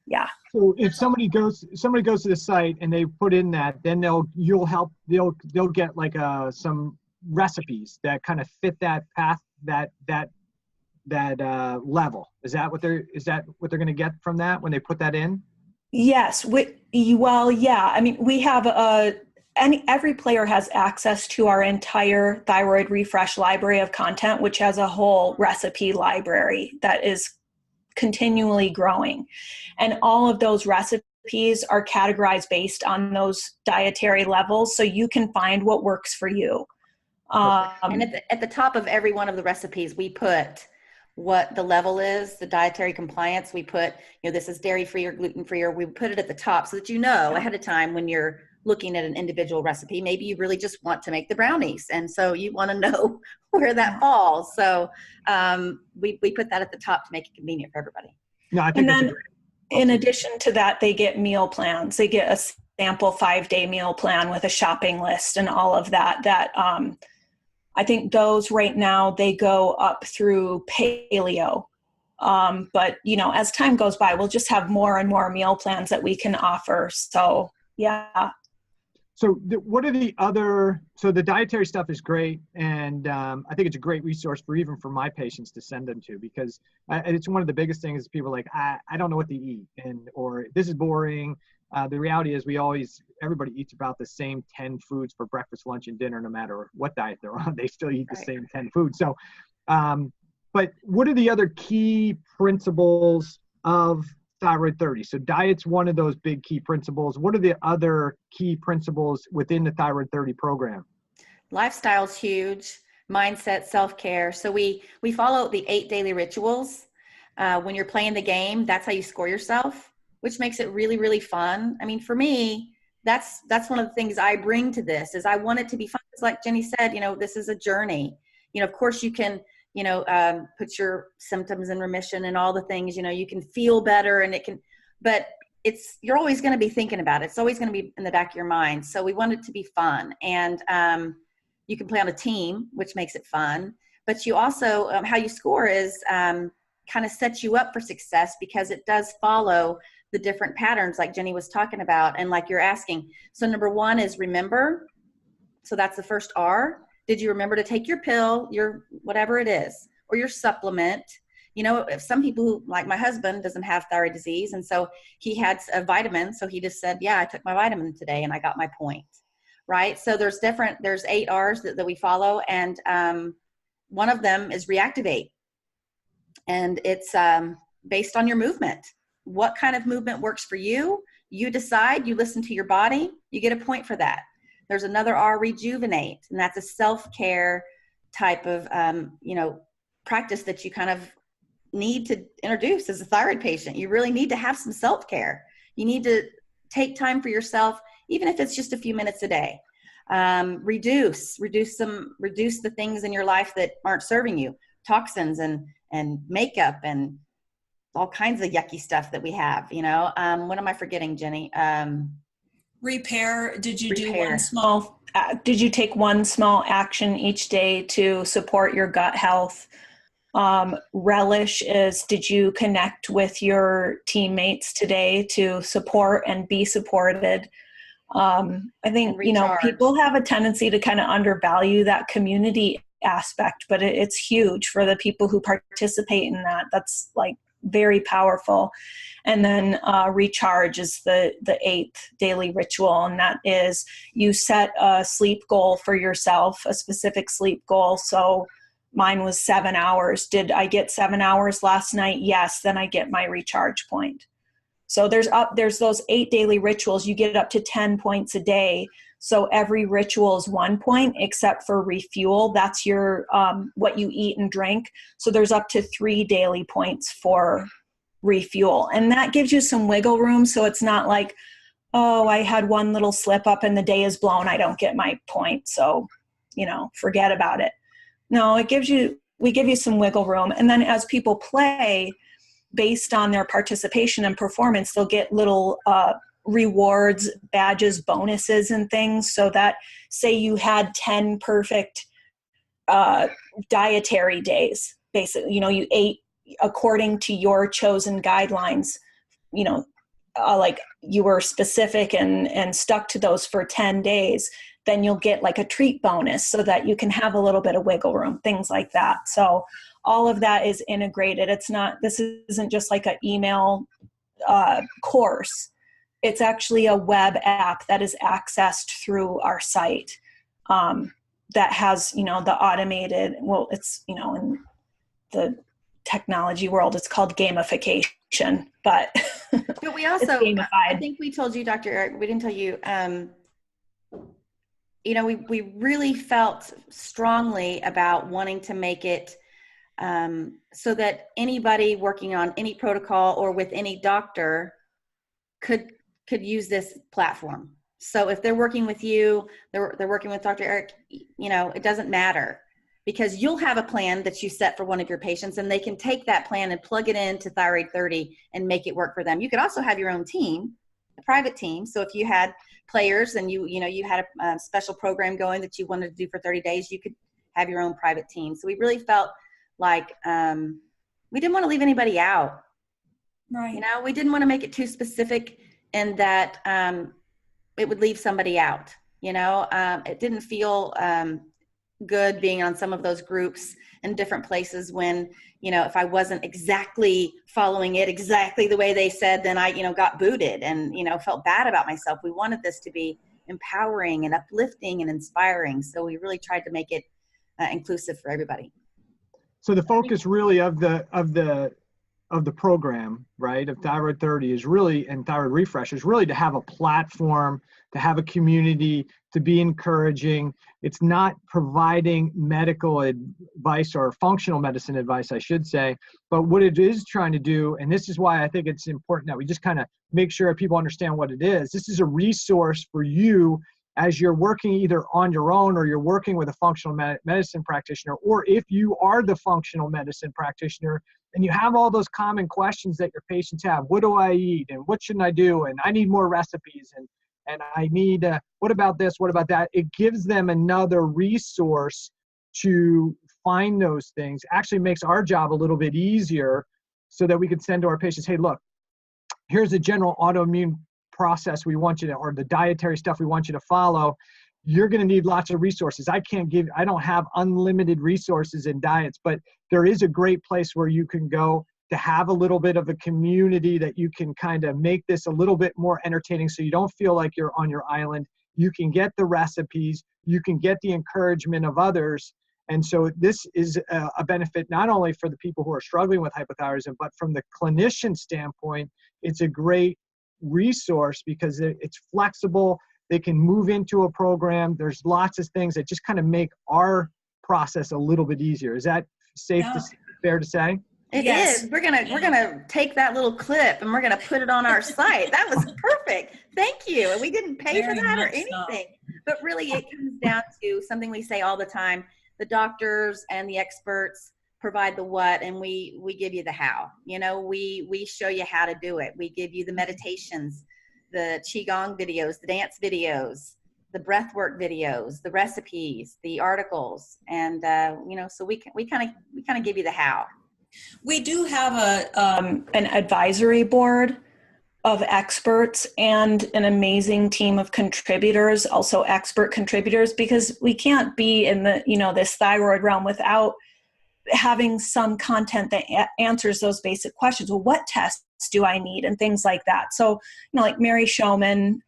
yeah. So if somebody goes to the site and they put in that, then they'll get some recipes that kind of fit that path, that level. Is that what they're going to get from that when they put that in? Yes. Yeah. I mean, we have every player has access to our entire Thyroid Refresh library of content, which has a whole recipe library that is continually growing. And all of those recipes are categorized based on those dietary levels, so you can find what works for you. And at the top of every one of the recipes, we put what the level is, the dietary compliance. We put, this is dairy-free or gluten-free, or we put it at the top so that ahead of time when you're looking at an individual recipe, maybe you really just want to make the brownies. And so you want to know where that falls. So we put that at the top to make it convenient for everybody. No, I think and then in addition to that, they get meal plans. They get a sample 5-day meal plan with a shopping list and all of that, I think those right now, they go up through paleo. But, as time goes by, we'll just have more and more meal plans that we can offer. So, yeah. So what are the other, so the dietary stuff is great. And I think it's a great resource even for my patients to send them to, because it's one of the biggest things. People are like, I don't know what to eat, or this is boring. The reality is everybody eats about the same 10 foods for breakfast, lunch, and dinner, no matter what diet they're on. They still eat the same 10 foods. So, but what are the other key principles of Thyroid 30? So diet's one of those big key principles. What are the other key principles within the Thyroid 30 program? Lifestyle's huge. Mindset, self-care. So we follow the 8 daily rituals. when you're playing the game, that's how you score yourself, which makes it really, really fun. I mean, for me, that's one of the things I bring to this is I want it to be fun. It's like Jenny said, this is a journey. Of course you can, put your symptoms in remission and all the things, you can feel better and but you're always going to be thinking about it. It's always going to be in the back of your mind. So we want it to be fun. And you can play on a team, which makes it fun. But you also, how you score is kind of sets you up for success because it does follow the different patterns like Jenny was talking about and like you're asking. So number 1 is remember. So that's the first R. Did you remember to take your pill, your whatever it is, or your supplement? If some people who, like my husband, doesn't have thyroid disease, and so he had a vitamin, so he just said, yeah, I took my vitamin today and I got my point, right? So there's 8 R's that we follow, and one of them is reactivate. And it's based on your movement. What kind of movement works for you? You decide, you listen to your body, you get a point for that. There's another R, rejuvenate, and that's a self-care type of, practice that you kind of need to introduce as a thyroid patient. You really need to have some self-care. You need to take time for yourself, even if it's just a few minutes a day. Reduce the things in your life that aren't serving you, toxins and makeup and all kinds of yucky stuff that we have, what am I forgetting, Jenny? Repair. Did you take one small action each day to support your gut health? Relish is, did you connect with your teammates today to support and be supported? I think, people have a tendency to kind of undervalue that community aspect, but it's huge for the people who participate in that. That's like very powerful. And then recharge is the 8th daily ritual. And that is you set a sleep goal for yourself, a specific sleep goal. So mine was 7 hours. Did I get 7 hours last night? Yes. Then I get my recharge point. So there's those 8 daily rituals. You get up to 10 points a day. So every ritual is 1 point except for refuel. That's your what you eat and drink. So there's up to 3 daily points for refuel. And that gives you some wiggle room. So it's not like, oh, I had one little slip up and the day is blown. I don't get my point. So, forget about it. No, we give you some wiggle room. And then as people play based on their participation and performance, they'll get little rewards, badges, bonuses, and things. So that, say you had 10 perfect dietary days, basically, you ate according to your chosen guidelines, like you were specific and stuck to those for 10 days, then you'll get like a treat bonus so that you can have a little bit of wiggle room, things like that. So all of that is integrated. This isn't just like an email course. It's actually a web app that is accessed through our site that has, the automated, it's, in the technology world, it's called gamification, but we also, it's gamified. I think we told you, Dr. Eric, we didn't tell you, we really felt strongly about wanting to make it so that anybody working on any protocol or with any doctor could use this platform. So if they're working with you, they're working with Dr. Eric, it doesn't matter, because you'll have a plan that you set for one of your patients, and they can take that plan and plug it into Thyroid 30 and make it work for them. You could also have your own team, a private team. So if you had players and you had a special program going that you wanted to do for 30 days, you could have your own private team. So we really felt like we didn't want to leave anybody out. Right. We didn't want to make it too specific and that it would leave somebody out. It didn't feel good being on some of those groups in different places when, if I wasn't exactly following it exactly the way they said, then I, got booted and, felt bad about myself. We wanted this to be empowering and uplifting and inspiring. So we really tried to make it inclusive for everybody. So the focus really of the of the program, right, of Thyroid 30 is really, and Thyroid Refresh is really to have a platform, to have a community, to be encouraging. It's not providing medical advice or functional medicine advice, I should say, but what it is trying to do, and this is why I think it's important that we just kind of make sure people understand what it is. This is a resource for you as you're working either on your own or you're working with a functional medicine practitioner, or if you are the functional medicine practitioner and you have all those common questions that your patients have. What do I eat? And what shouldn't I do? And I need more recipes. And I need, what about this? What about that? It gives them another resource to find those things. Actually makes our job a little bit easier so that we can send to our patients, hey, look, here's a general autoimmune process we want you to, or the dietary stuff we want you to follow. You're going to need lots of resources. I don't have unlimited resources in diets, but there is a great place where you can go to have a little bit of a community that you can kind of make this a little bit more entertaining so you don't feel like you're on your island. You can get the recipes, you can get the encouragement of others. And so this is a benefit not only for the people who are struggling with hypothyroidism, but from the clinician standpoint, it's a great resource because it's flexible. They can move into a program. There's lots of things that just kind of make our process a little bit easier. Is that fair to say? It is. We're gonna take that little clip and we're gonna put it on our site. That was perfect. Thank you. And we didn't pay for that or anything. But really, it comes down to something we say all the time. The doctors and the experts provide the what, and we give you the how. You know, we show you how to do it. We give you the meditations, the qigong videos, the dance videos, the breathwork videos, the recipes, the articles, and so we kind of give you the how. We do have an advisory board of experts and an amazing team of contributors, also expert contributors, because we can't be in the, this thyroid realm without having some content that answers those basic questions. Well, what tests do I need and things like that. So, like Mary Showman,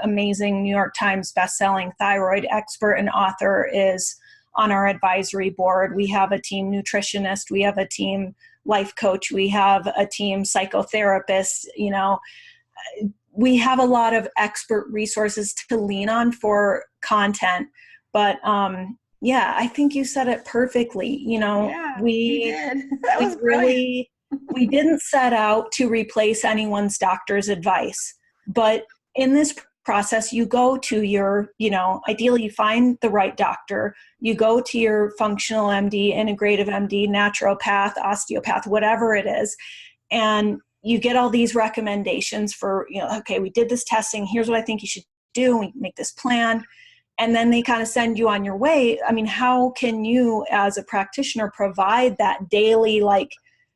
amazing New York Times bestselling thyroid expert and author, is on our advisory board. We have a team nutritionist, we have a team life coach, we have a team psychotherapist. We have a lot of expert resources to lean on for content. But I think you said it perfectly. We did. That was really. We didn't set out to replace anyone's doctor's advice, but in this process, you go to your, ideally you find the right doctor, you go to your functional MD, integrative MD, naturopath, osteopath, whatever it is, and you get all these recommendations for, okay, we did this testing, here's what I think you should do, we make this plan, and then they kind of send you on your way. I mean, how can you as a practitioner provide that daily,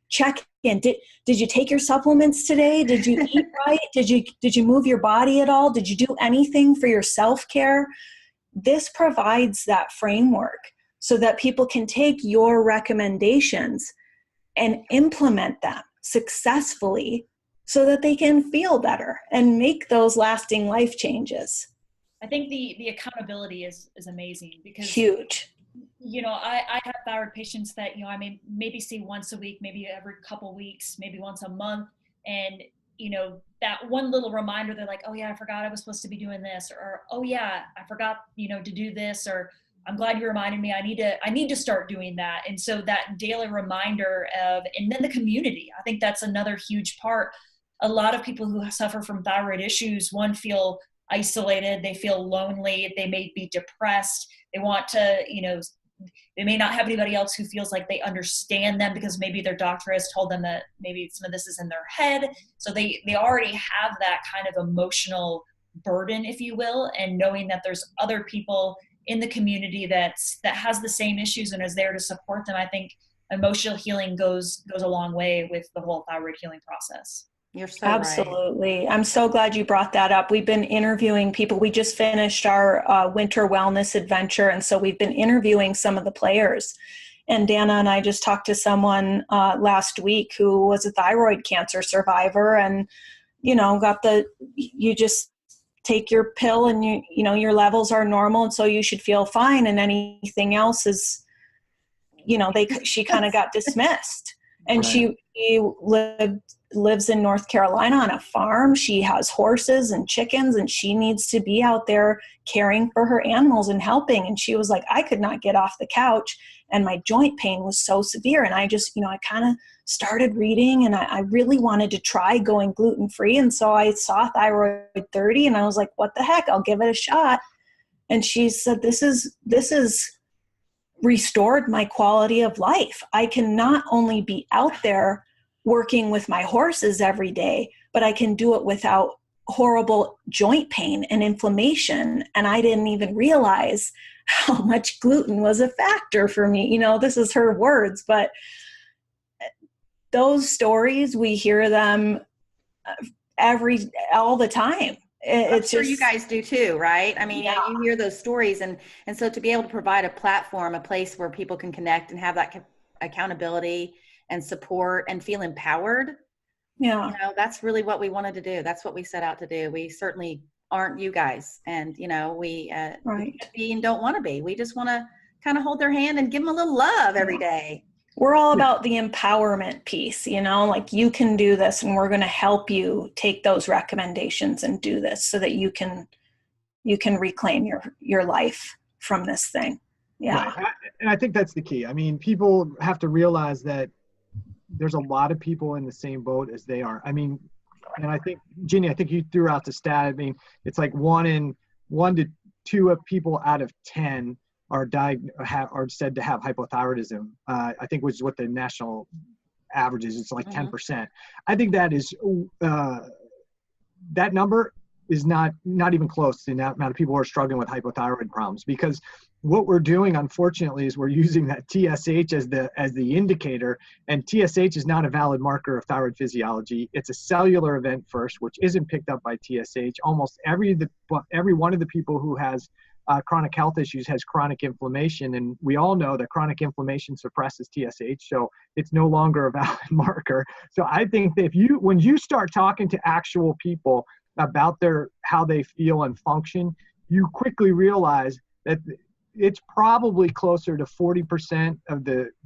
check in? Did you take your supplements today? Did you eat right? Did you move your body at all? Did you do anything for your self-care? This provides that framework so that people can take your recommendations and implement them successfully so that they can feel better and make those lasting life changes. I think the accountability is amazing because huge. I have thyroid patients that, I may maybe see once a week, maybe every couple weeks, maybe once a month. And, that one little reminder, they're like, oh yeah, I forgot I was supposed to be doing this, or, oh yeah, I forgot, to do this, or I'm glad you reminded me, I need to start doing that. And so that daily reminder and then the community, I think that's another huge part. A lot of people who suffer from thyroid issues, feel isolated, they feel lonely, they may be depressed, they want to, they may not have anybody else who feels like they understand them because maybe their doctor has told them that maybe some of this is in their head. So they already have that kind of emotional burden, if you will, and knowing that there's other people in the community that has the same issues and is there to support them. I think emotional healing goes a long way with the whole thyroid healing process. You're so absolutely right. I'm so glad you brought that up. We've been interviewing people. We just finished our winter wellness adventure, and so we've been interviewing some of the players. And Dana and I just talked to someone last week who was a thyroid cancer survivor, and you just take your pill, and your levels are normal, and so you should feel fine, and anything else is, she kind of got dismissed. And Right. she lives in North Carolina on a farm. She has horses and chickens, and she needs to be out there caring for her animals and helping. And she was like, I could not get off the couch, and my joint pain was so severe. And I just, I kind of started reading, and I really wanted to try going gluten-free. And so I saw Thyroid 30, and I was like, what the heck? I'll give it a shot. And she said, this is restored my quality of life. I can not only be out there working with my horses every day, but I can do it without horrible joint pain and inflammation. And I didn't even realize how much gluten was a factor for me. This is her words, but those stories, we hear them all the time. It's sure just, you guys do too, right? I mean, yeah. you hear those stories, and so to be able to provide a platform, a place where people can connect and have that accountability and support and feel empowered, Yeah. that's really what we wanted to do. That's what we set out to do. We certainly aren't you guys, and we Right. can't be and don't want to be. We just want to kind of hold their hand and give them a little love every day. We're all about the empowerment piece, like you can do this, and we're going to help you take those recommendations and do this so that you can reclaim your life from this thing. Yeah. Right. And I think that's the key. I mean, people have to realize that there's a lot of people in the same boat as they are. I mean, and I think, Ginny, I think you threw out the stat. I mean, it's like 1 to 2 of people out of 10 are said to have hypothyroidism. I think, which is what the national average is. It's like 10%. I think that is that number is not even close to the amount of people who are struggling with hypothyroid problems, because what we're doing, unfortunately, is we're using that TSH as the indicator, and TSH is not a valid marker of thyroid physiology. It's a cellular event first, which isn't picked up by TSH. Almost every one of the people who has chronic health issues has chronic inflammation, and we all know that chronic inflammation suppresses TSH, so it's no longer a valid marker. So I think that when you start talking to actual people about how they feel and function, you quickly realize that it's probably closer to 40%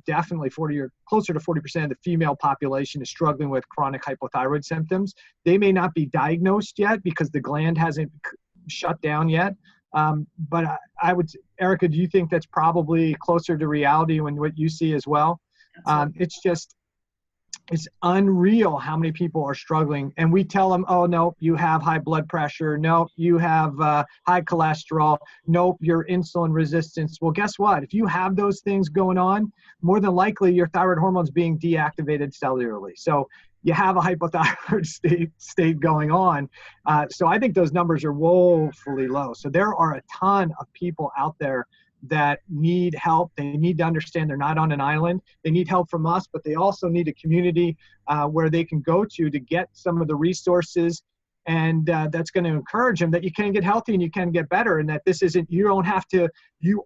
definitely 40 or closer to 40% of the female population is struggling with chronic hypothyroid symptoms. They may not be diagnosed yet because the gland hasn't shut down yet. But Erica, do you think that's probably closer to reality when what you see as well? It's unreal how many people are struggling, and we tell them, oh, no, you have high blood pressure. No, you have high cholesterol. Nope, you're insulin resistance. Well, guess what? If you have those things going on, more than likely your thyroid hormone's being deactivated cellularly. So you have a hypothyroid state going on. So I think those numbers are woefully low. So there are a ton of people out there that need help. They need to understand they're not on an island. They need help from us, but they also need a community where they can go to get some of the resources, and that's going to encourage them that you can get healthy and you can get better, and that this isn't, you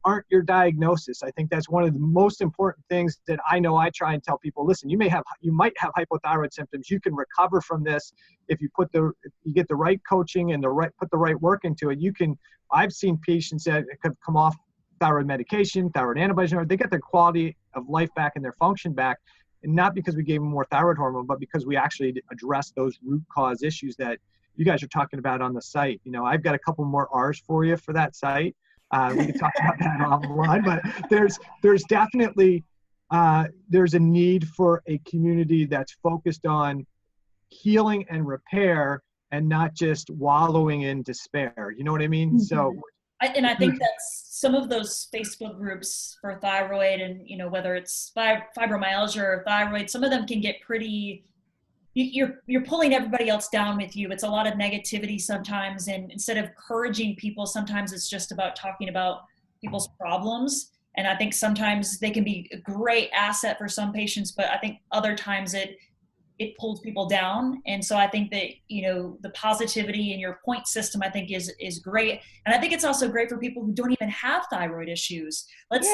aren't your diagnosis. I think that's one of the most important things that I know I try and tell people. Listen, you might have hypothyroid symptoms. You can recover from this if you get the right coaching and put the right work into it. I've seen patients that have come off thyroid medication, thyroid antibodies, they get their quality of life back and their function back, and not because we gave them more thyroid hormone, but because we actually addressed those root cause issues that you guys are talking about on the site. I've got a couple more R's for you for that site. We can talk about that offline, but there's definitely there's a need for a community that's focused on healing and repair and not just wallowing in despair. You know what I mean? Mm-hmm. So. And I think that's some of those Facebook groups for thyroid, and whether it's fibromyalgia or thyroid, some of them can get pretty, you're pulling everybody else down with you. It's a lot of negativity sometimes, and instead of encouraging people, sometimes it's just about talking about people's problems. And I think sometimes they can be a great asset for some patients, but I think other times it pulls people down. And so I think that, the positivity in your point system, I think is great. And I think it's also great for people who don't even have thyroid issues. Let's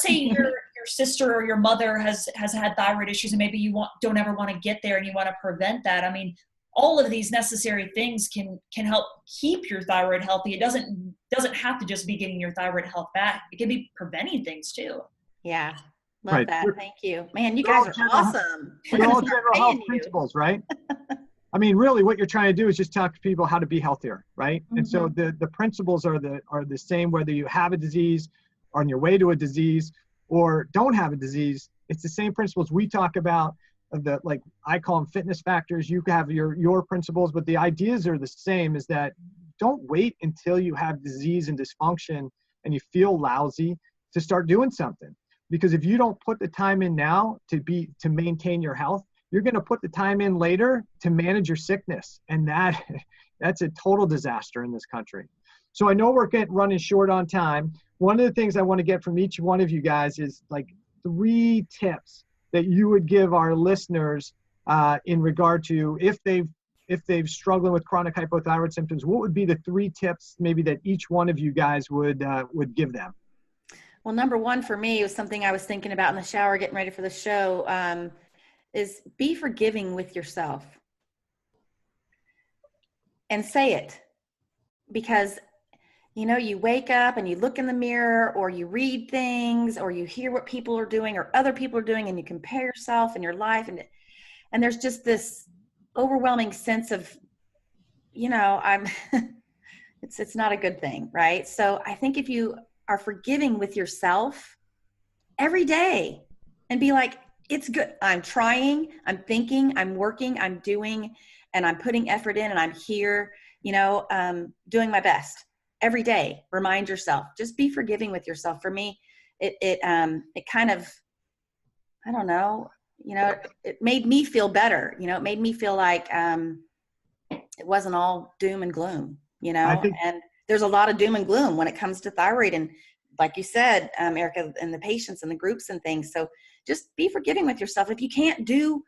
say your sister or your mother has had thyroid issues, and maybe you don't ever want to get there and you want to prevent that. I mean, all of these necessary things can help keep your thyroid healthy. It doesn't have to just be getting your thyroid health back. It can be preventing things too. Yeah. Love that. Thank you. Man, you guys are awesome. They're all general health principles, right? I mean, really what you're trying to do is just talk to people how to be healthier, right? Mm-hmm. And so the principles are the same whether you have a disease, are on your way to a disease, or don't have a disease. It's the same principles we talk about, like I call them fitness factors. You have your principles, but the ideas are the same, is that don't wait until you have disease and dysfunction and you feel lousy to start doing something. Because if you don't put the time in now to maintain your health, you're going to put the time in later to manage your sickness. And that's a total disaster in this country. So I know we're running short on time. One of the things I want to get from each one of you guys is like 3 tips that you would give our listeners in regard to if they've struggled with chronic hypothyroid symptoms. What would be the 3 tips maybe that each one of you guys would give them? Well, number 1 for me was something I was thinking about in the shower, getting ready for the show, is be forgiving with yourself. And say it. Because, you wake up and you look in the mirror, or you read things, or you hear what people are doing or other people are doing, and you compare yourself and your life. And there's just this overwhelming sense of, it's not a good thing, right? So I think if you are forgiving with yourself every day and be like, it's good. I'm trying, I'm thinking, I'm working, I'm doing, and I'm putting effort in, and I'm here, doing my best every day. Remind yourself, just be forgiving with yourself. For me, it kind of, I don't know, it made me feel better. It made me feel like it wasn't all doom and gloom, and there's a lot of doom and gloom when it comes to thyroid. And like you said, Erica, and the patients and the groups and things. So just be forgiving with yourself. If you can't do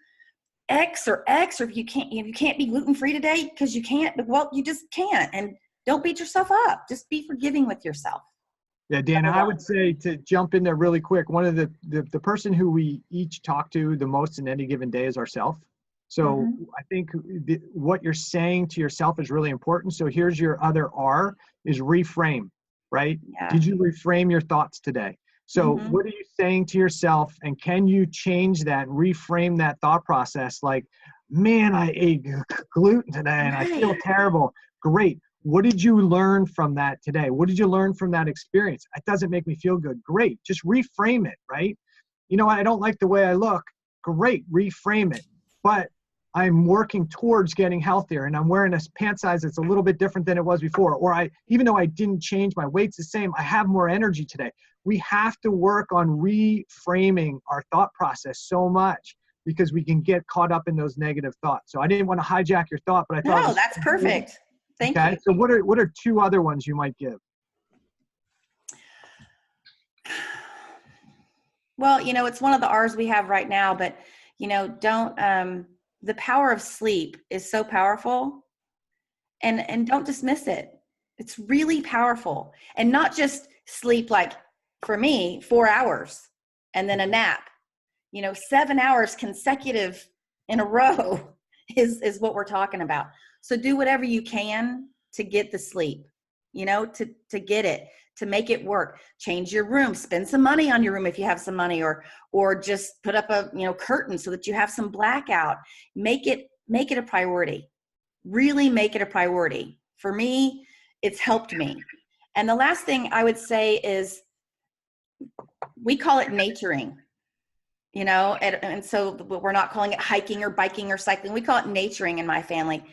X, or if you can't be gluten-free today because you can't, well, you just can't. And don't beat yourself up. Just be forgiving with yourself. Yeah, Dana, I would say, to jump in there really quick, one of the person who we each talk to the most in any given day is ourselves. So I think what you're saying to yourself is really important. So here's your other R, is reframe, right? Yeah. Did you reframe your thoughts today? So what are you saying to yourself, and can you change that, reframe that thought process? Like, man, I ate gluten today and I feel terrible. Great. What did you learn from that today? What did you learn from that experience? It doesn't make me feel good. Great. Just reframe it, right? I don't like the way I look. Great. Reframe it. But I'm working towards getting healthier, and I'm wearing a pant size that's a little bit different than it was before. Or even though I didn't change, my weight's the same, I have more energy today. We have to work on reframing our thought process so much, because we can get caught up in those negative thoughts. So I didn't want to hijack your thought, but I thought— No, that's perfect. Thank you. So what are 2 other ones you might give? Well, it's one of the R's we have right now, but don't, the power of sleep is so powerful, and don't dismiss it. It's really powerful. And not just sleep, like for me, 4 hours and then a nap, 7 hours consecutive in a row is what we're talking about. So do whatever you can to get the sleep, to get it, to make it work. Change your room, spend some money on your room if you have some money, or just put up a, curtain so that you have some blackout. Make it a priority. Really make it a priority. For me, it's helped me. And the last thing I would say is, we call it naturing, and so we're not calling it hiking or biking or cycling. We call it naturing in my family.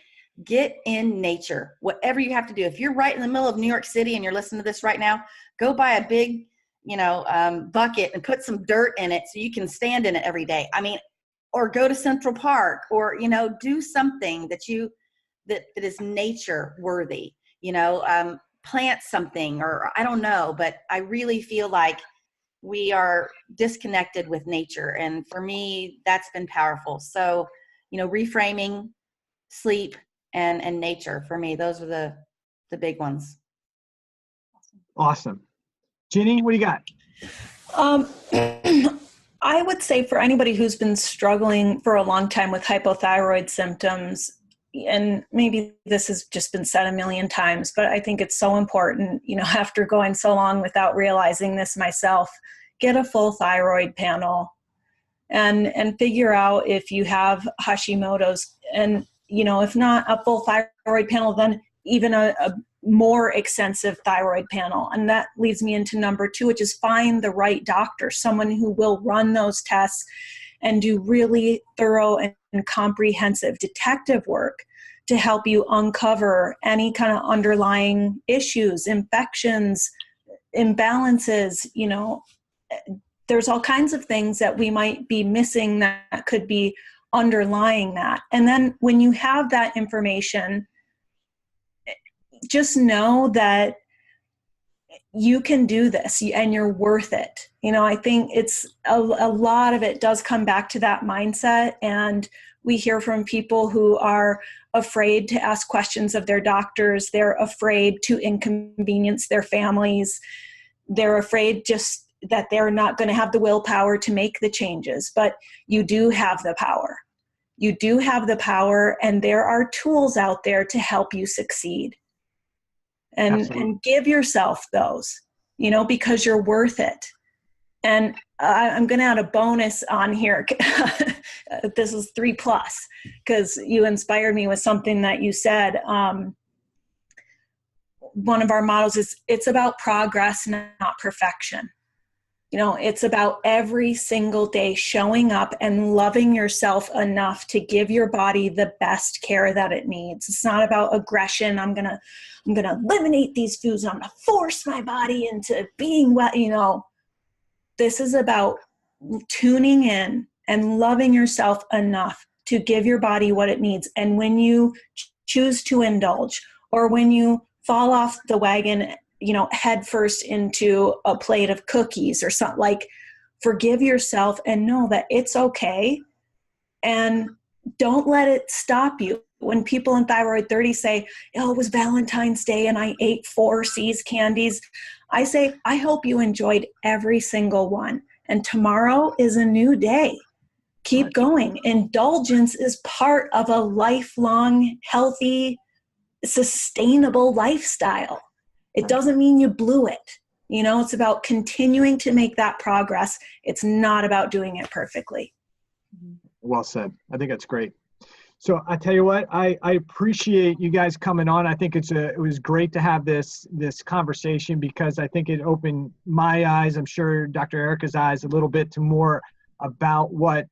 Get in nature, whatever you have to do. If you're right in the middle of New York City and you're listening to this right now, go buy a big, bucket and put some dirt in it so you can stand in it every day. Or go to Central Park, or, do something that is nature worthy, plant something, or I don't know, but I really feel like we are disconnected with nature. And for me, that's been powerful. So, reframing, sleep, and nature, for me, those are the big ones. Awesome. Ginny, what do you got? I would say for anybody who's been struggling for a long time with hypothyroid symptoms, and maybe this has just been said a million times, but I think it's so important, after going so long without realizing this myself, get a full thyroid panel and figure out if you have Hashimoto's. And, if not a full thyroid panel, then even a more extensive thyroid panel. And that leads me into number 2, which is find the right doctor, someone who will run those tests and do really thorough and comprehensive detective work to help you uncover any kind of underlying issues, infections, imbalances. There's all kinds of things that we might be missing that could be underlying that. And then when you have that information, just know that you can do this and you're worth it. I think it's a lot of it does come back to that mindset. And we hear from people who are afraid to ask questions of their doctors. They're afraid to inconvenience their families. They're afraid just that they're not going to have the willpower to make the changes. But you do have the power. You do have the power, and there are tools out there to help you succeed. And give yourself those, because you're worth it. And I'm going to add a bonus on here. This is 3+, because you inspired me with something that you said. One of our mottos is, it's about progress, not perfection. It's about every single day showing up and loving yourself enough to give your body the best care that it needs. It's not about aggression. I'm gonna eliminate these foods. I'm gonna force my body into being well. This is about tuning in and loving yourself enough to give your body what it needs. And when you choose to indulge, or when you fall off the wagon, head first into a plate of cookies or something, forgive yourself and know that it's okay. And don't let it stop you. When people in Thyroid 30 say, it was Valentine's Day and I ate 4 C's candies, I say, I hope you enjoyed every single one. And tomorrow is a new day. Keep going. Indulgence is part of a lifelong, healthy, sustainable lifestyle. It doesn't mean you blew it. It's about continuing to make that progress. It's not about doing it perfectly. Well said. I think that's great. So I tell you what, I appreciate you guys coming on. I think it was great to have this conversation, because I think it opened my eyes, I'm sure Dr. Erica's eyes, a little bit to more about what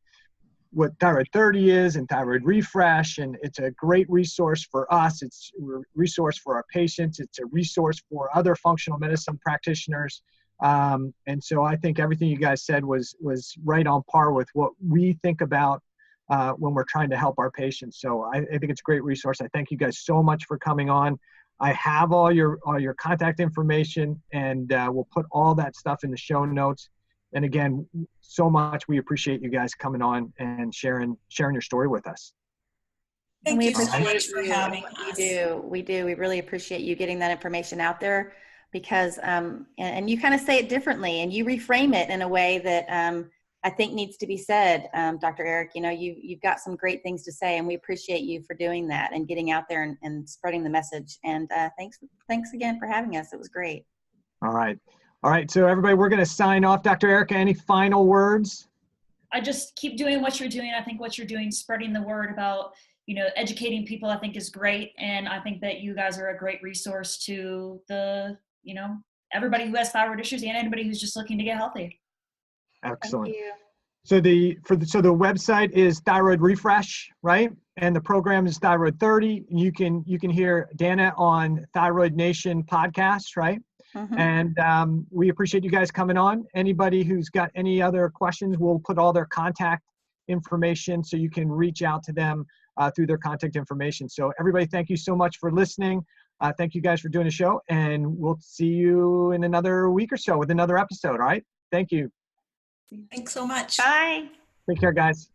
Thyroid 30 is and Thyroid Refresh. And it's a great resource for us. It's a resource for our patients. It's a resource for other functional medicine practitioners. And so I think everything you guys said was right on par with what we think about when we're trying to help our patients. So I think it's a great resource. I thank you guys so much for coming on. I have all your contact information, and we'll put all that stuff in the show notes. And again, so much. We appreciate you guys coming on and sharing your story with us. Thank you so much for having us. We do. We really appreciate you getting that information out there, because, and you kind of say it differently and you reframe it in a way that I think needs to be said. Dr. Eric, you've got some great things to say, and we appreciate you for doing that and getting out there and spreading the message. And thanks again for having us. It was great. All right. So everybody, we're going to sign off. Dr. Erica, any final words? I just keep doing what you're doing. I think what you're doing, spreading the word about, educating people, I think is great. And I think that you guys are a great resource to everybody who has thyroid issues and anybody who's just looking to get healthy. Excellent. Thank you. So the website is Thyroid Refresh, right? And the program is Thyroid 30. You can hear Dana on Thyroid Nation podcast, right? Mm-hmm. And we appreciate you guys coming on. Anybody who's got any other questions, we'll put all their contact information so you can reach out to them through their contact information. So everybody, thank you so much for listening. Thank you guys for doing the show, and we'll see you in another week or so with another episode. All right. Thank you. Thanks so much. Bye. Take care, guys.